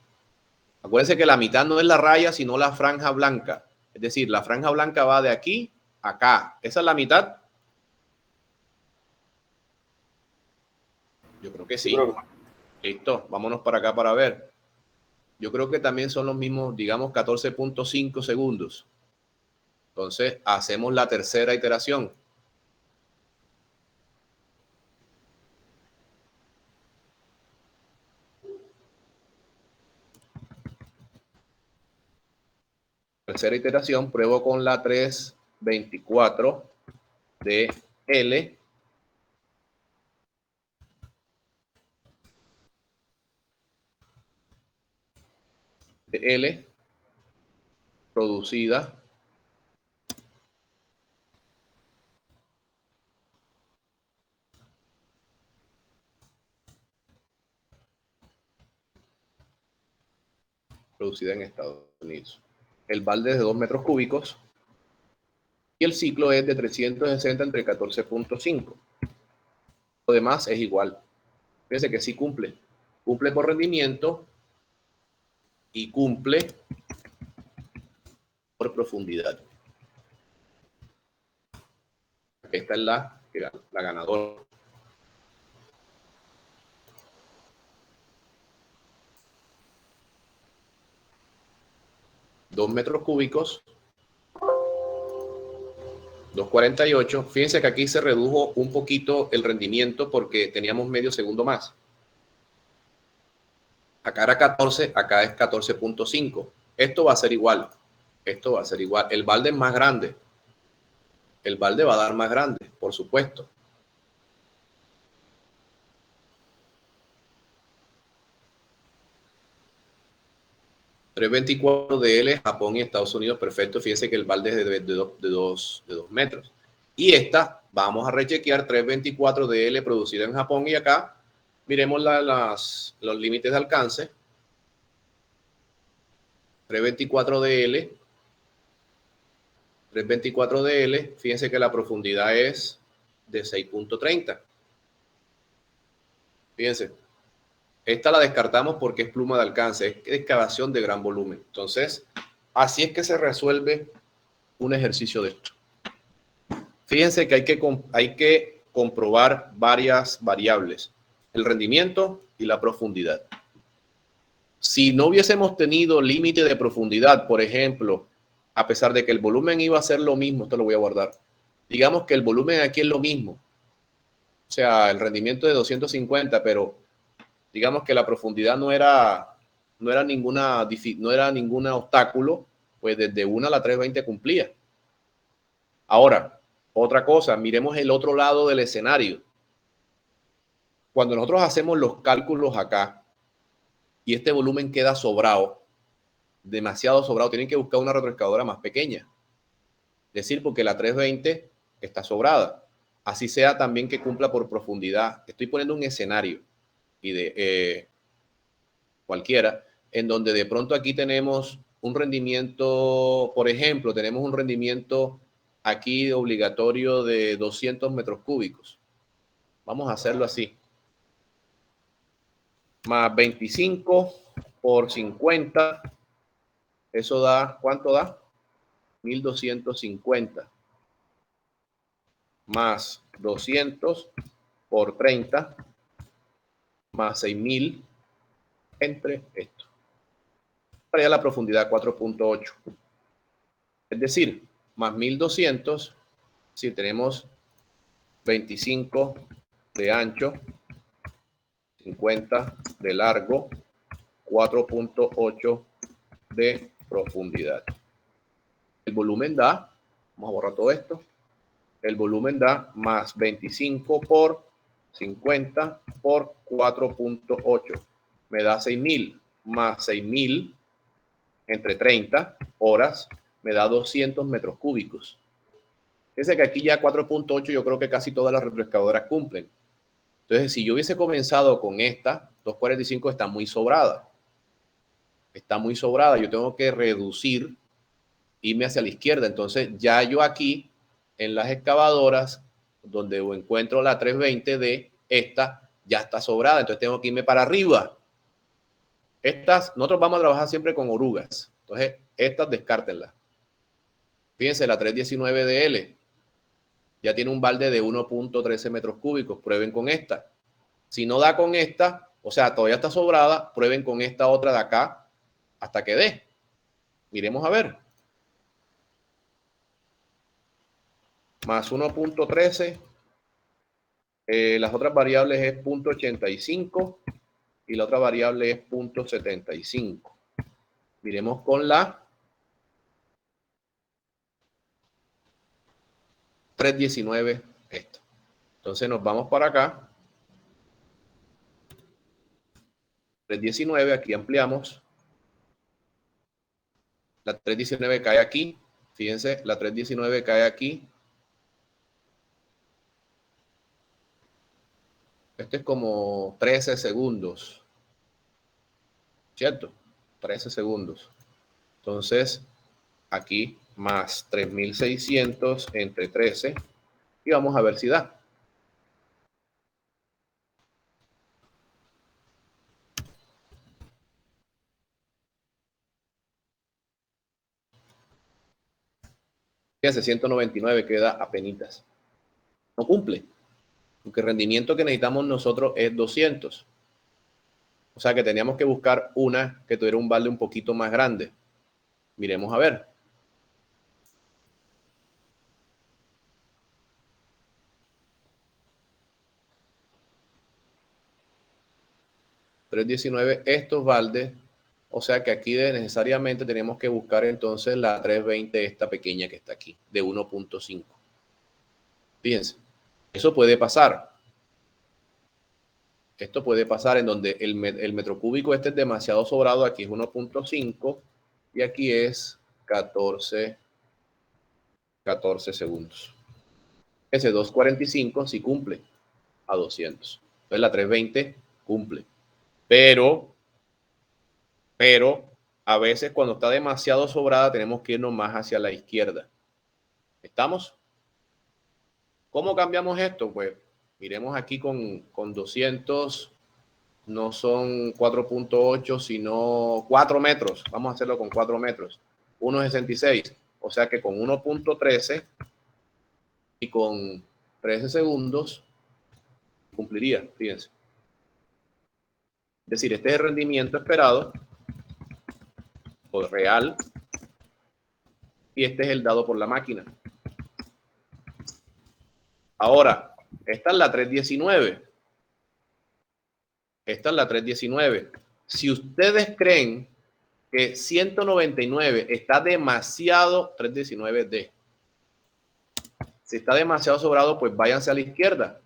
S1: Acuérdense que la mitad no es la raya, sino la franja blanca. Es decir, la franja blanca va de aquí a acá. Esa es la mitad. Yo creo que sí. Listo, vámonos para acá para ver. Yo creo que también son los mismos, digamos, 14.5 segundos. Entonces, hacemos la tercera iteración. Tercera iteración, pruebo con la 324 de L. De L producida en Estados Unidos. El balde es de 2 metros cúbicos y el ciclo es de 360 entre 14.5. Lo demás es igual. Fíjense que sí cumple. Cumple por rendimiento y cumple por profundidad. Esta es la ganadora. Dos metros cúbicos 2.48. Fíjense que aquí se redujo un poquito el rendimiento porque teníamos medio segundo más. Acá era 14, acá es 14.5. Esto va a ser igual. Esto va a ser igual. El balde es más grande. El balde va a dar más grande, por supuesto. .324 DL, Japón y Estados Unidos, perfecto. Fíjense que el balde es de 2 metros. Y esta, vamos a rechequear 324 DL producida en Japón. Y acá, miremos los límites de alcance. 324 DL. 324 DL, fíjense que la profundidad es de 6.30. Fíjense. Esta la descartamos porque es pluma de alcance, es excavación de gran volumen. Entonces, así es que se resuelve un ejercicio de esto. Fíjense que hay que comprobar varias variables, el rendimiento y la profundidad. Si no hubiésemos tenido límite de profundidad, por ejemplo, a pesar de que el volumen iba a ser lo mismo, esto lo voy a guardar, digamos que el volumen aquí es lo mismo, o sea, el rendimiento de 250, pero digamos que la profundidad no era ningún obstáculo, pues desde 1 a la 320 cumplía. Ahora, otra cosa, miremos el otro lado del escenario. Cuando nosotros hacemos los cálculos acá y este volumen queda sobrado, demasiado sobrado, tienen que buscar una retroexcavadora más pequeña. Es decir, porque la 320 está sobrada. Así sea también que cumpla por profundidad. Estoy poniendo un escenario y de cualquiera, en donde de pronto aquí tenemos un rendimiento, por ejemplo, tenemos un rendimiento aquí obligatorio de 200 metros cúbicos. Vamos a hacerlo así. Más 25 por 50. Eso da, ¿cuánto da? 1250. Más 200 por 30. Más 6000 entre esto. Para la profundidad 4.8. Es decir, más 1200, si tenemos 25 de ancho, 50 de largo, 4.8 de profundidad. El volumen da, vamos a borrar todo esto, el volumen da más 25 por 50 por 4.8. Me da 6000 más 6000 entre 30 horas, me da 200 metros cúbicos. Fíjense que aquí ya 4.8 yo creo que casi todas las retroexcavadoras cumplen. Entonces, si yo hubiese comenzado con esta, 245 está muy sobrada. Está muy sobrada. Yo tengo que reducir, irme hacia la izquierda. Entonces, ya yo aquí, en las excavadoras, donde encuentro la 320D, esta ya está sobrada. Entonces, tengo que irme para arriba. Nosotros vamos a trabajar siempre con orugas. Entonces, estas descártenlas. Fíjense, la 319DL ya tiene un balde de 1.13 metros cúbicos. Prueben con esta. Si no da con esta, o sea, todavía está sobrada, prueben con esta otra de acá hasta que dé. Miremos a ver. Más 1.13. Las otras variables es 0.85 y la otra variable es 0.75. Miremos con la 319 esto. Entonces nos vamos para acá. 319, aquí ampliamos. La 319 cae aquí. Fíjense, la 319 cae aquí. Este es como 13 segundos. ¿Cierto? 13 segundos. Entonces, aquí más 3600 entre 13. Y vamos a ver si da. Fíjense, 199 queda apenitas. No cumple. Porque el rendimiento que necesitamos nosotros es 200. O sea que teníamos que buscar una que tuviera un balde un poquito más grande. Miremos a ver. 319, estos baldes. O sea que aquí necesariamente tenemos que buscar entonces la 320, esta pequeña que está aquí, de 1.5. Fíjense, eso puede pasar. Esto puede pasar en donde el metro cúbico este es demasiado sobrado. Aquí es 1.5 y aquí es 14 segundos. Ese 245 sí cumple a 200. Entonces la 320 cumple. Pero a veces cuando está demasiado sobrada tenemos que irnos más hacia la izquierda. ¿Estamos? ¿Cómo cambiamos esto? Pues miremos aquí con 200, no son 4.8, sino 4 metros. Vamos a hacerlo con 4 metros. 1.66. O sea que con 1.13 y con 13 segundos cumpliría, fíjense. Es decir, este es el rendimiento esperado o real y este es el dado por la máquina. Ahora, esta es la 319. Esta es la 319. Si ustedes creen que 199 está demasiado, 319D. Si está demasiado sobrado, pues váyanse a la izquierda.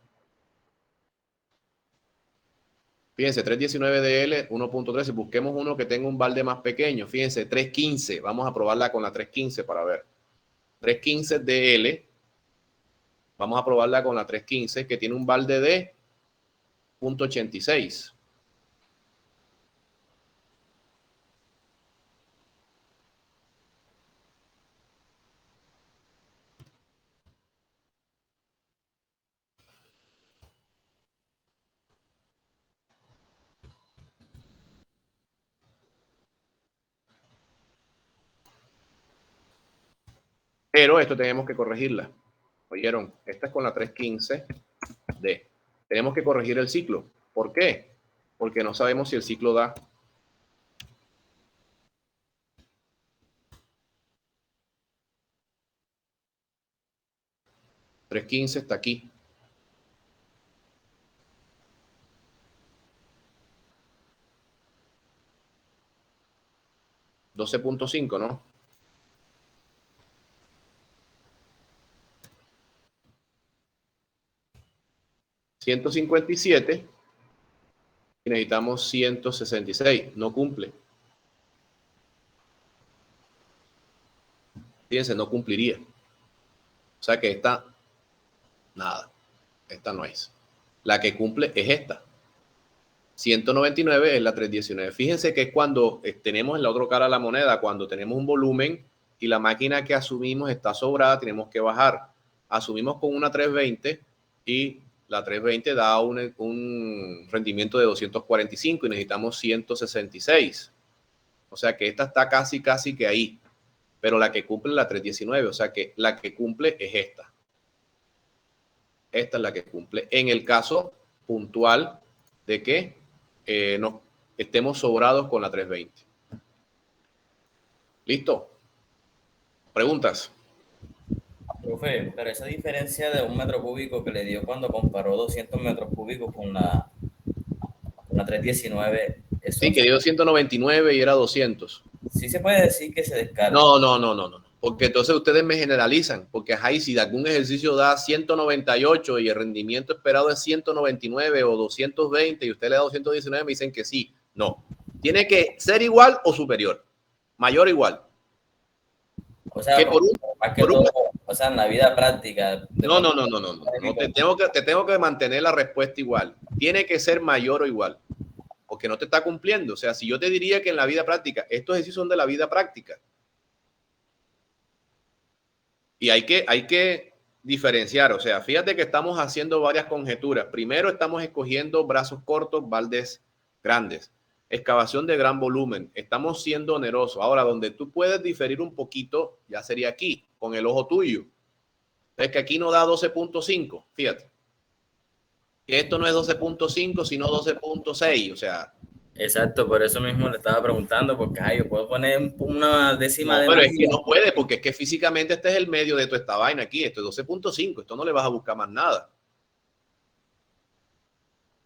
S1: Fíjense, 319DL, 1.13. Busquemos uno que tenga un balde más pequeño. Fíjense, 315. Vamos a probarla con la 315 para ver. 315DL. Vamos a probarla con la 315, que tiene un balde de 0.86. Pero esto tenemos que corregirla. ¿Oyeron? Esta es con la 315D. Tenemos que corregir el ciclo. ¿Por qué? Porque no sabemos si el ciclo da. .315 está aquí. $12.5, ¿no? $157 y necesitamos 166. No cumple. Fíjense, no cumpliría. O sea que esta, nada. Esta no es. La que cumple es esta. 199 es la 319. Fíjense que es cuando tenemos en la otra cara de la moneda, cuando tenemos un volumen y la máquina que asumimos está sobrada, tenemos que bajar. Asumimos con una 320 y la 320 da un rendimiento de 245 y necesitamos 166. O sea que esta está casi que ahí. Pero la que cumple es la 319. O sea que la que cumple es esta. Esta es la que cumple. En el caso puntual de que no estemos sobrados con la 320. ¿Listo? ¿Preguntas?
S6: Profe, pero esa diferencia de 1 metro cúbico que le dio cuando comparó 200 metros cúbicos con la 319, eso
S1: Sí, que dio 199 y era 200.
S6: sí se puede decir que se descarta.
S1: No. Porque entonces ustedes me generalizan. Porque ahí si de algún ejercicio da 198 y el rendimiento esperado es 199 o 220 y usted le da 219, me dicen que sí. No. Tiene que ser igual o superior. Mayor o igual.
S6: O sea, o sea, en la vida práctica.
S1: No. Te tengo que mantener la respuesta igual. Tiene que ser mayor o igual. Porque no te está cumpliendo. O sea, si yo te diría que en la vida práctica, estos ejercicios son de la vida práctica. Y hay que diferenciar. O sea, fíjate que estamos haciendo varias conjeturas. Primero estamos escogiendo brazos cortos, baldes grandes. Excavación de gran volumen. Estamos siendo onerosos. Ahora, donde tú puedes diferir un poquito, ya sería aquí, con el ojo tuyo. Es que aquí no da 12.5. Fíjate. Que esto no es 12.5, sino 12.6. O sea...
S6: Exacto, por eso mismo le estaba preguntando, porque yo puedo poner una décima de...
S1: Pero es que no puede, porque es que físicamente este es el medio de toda esta vaina aquí. Esto es 12.5. Esto no le vas a buscar más nada.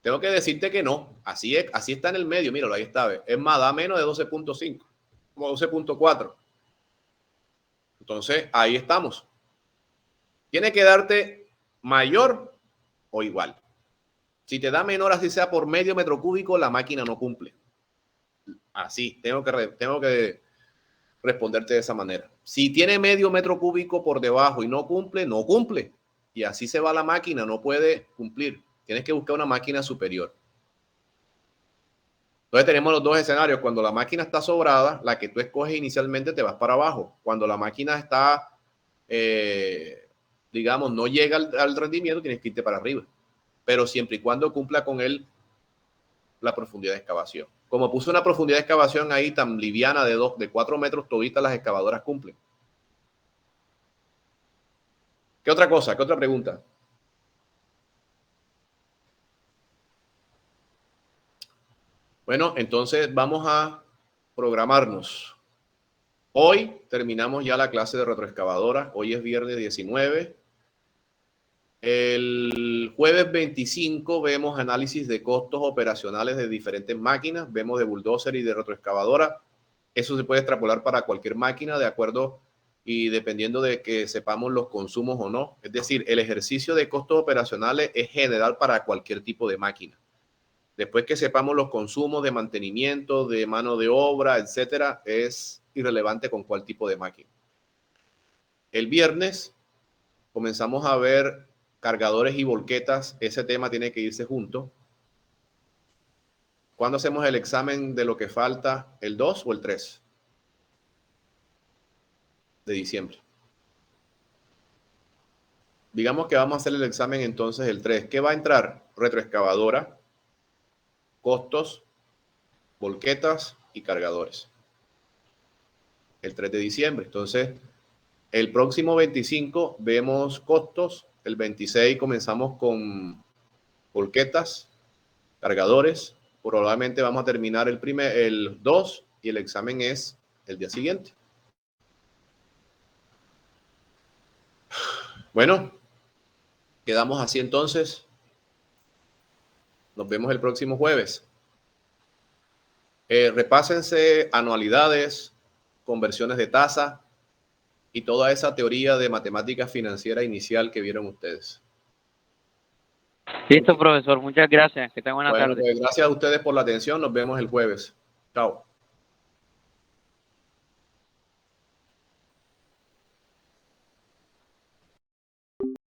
S1: Tengo que decirte que no. Así es, así está en el medio. Míralo, ahí está. Es más, da menos de 12.5, como 12.4. Entonces, ahí estamos. Tiene que darte mayor o igual. Si te da menor, así sea por medio metro cúbico, la máquina no cumple. Así, tengo que responderte de esa manera. Si tiene medio metro cúbico por debajo y no cumple, no cumple. Y así se va la máquina, no puede cumplir. Tienes que buscar una máquina superior. Entonces tenemos los dos escenarios. Cuando la máquina está sobrada, la que tú escoges inicialmente te vas para abajo. Cuando la máquina está, digamos, no llega al rendimiento, tienes que irte para arriba. Pero siempre y cuando cumpla con él la profundidad de excavación. Como puse una profundidad de excavación ahí tan liviana de 4 metros, toditas las excavadoras cumplen. ¿Qué otra cosa? ¿Qué otra pregunta? Bueno, entonces vamos a programarnos. Hoy terminamos ya la clase de retroexcavadora. Hoy es viernes 19. El jueves 25 vemos análisis de costos operacionales de diferentes máquinas. Vemos de bulldozer y de retroexcavadora. Eso se puede extrapolar para cualquier máquina de acuerdo y dependiendo de que sepamos los consumos o no. Es decir, el ejercicio de costos operacionales es general para cualquier tipo de máquina. Después que sepamos los consumos de mantenimiento, de mano de obra, etcétera, es irrelevante con cuál tipo de máquina. El viernes comenzamos a ver cargadores y volquetas. Ese tema tiene que irse junto. ¿Cuándo hacemos el examen de lo que falta? ¿El 2 o el 3 de diciembre? Digamos que vamos a hacer el examen entonces el 3. ¿Qué va a entrar? Retroexcavadora, costos, volquetas y cargadores. El 3 de diciembre. Entonces, el próximo 25 vemos costos. El 26 comenzamos con volquetas, cargadores. Probablemente vamos a terminar el 2 y el examen es el día siguiente. Bueno, quedamos así entonces. Nos vemos el próximo jueves. Repásense anualidades, conversiones de tasa y toda esa teoría de matemática financiera inicial que vieron ustedes.
S7: Listo, profesor. Muchas gracias. Que tenga buena tarde.
S1: Pues gracias a ustedes por la atención. Nos vemos el jueves. Chao.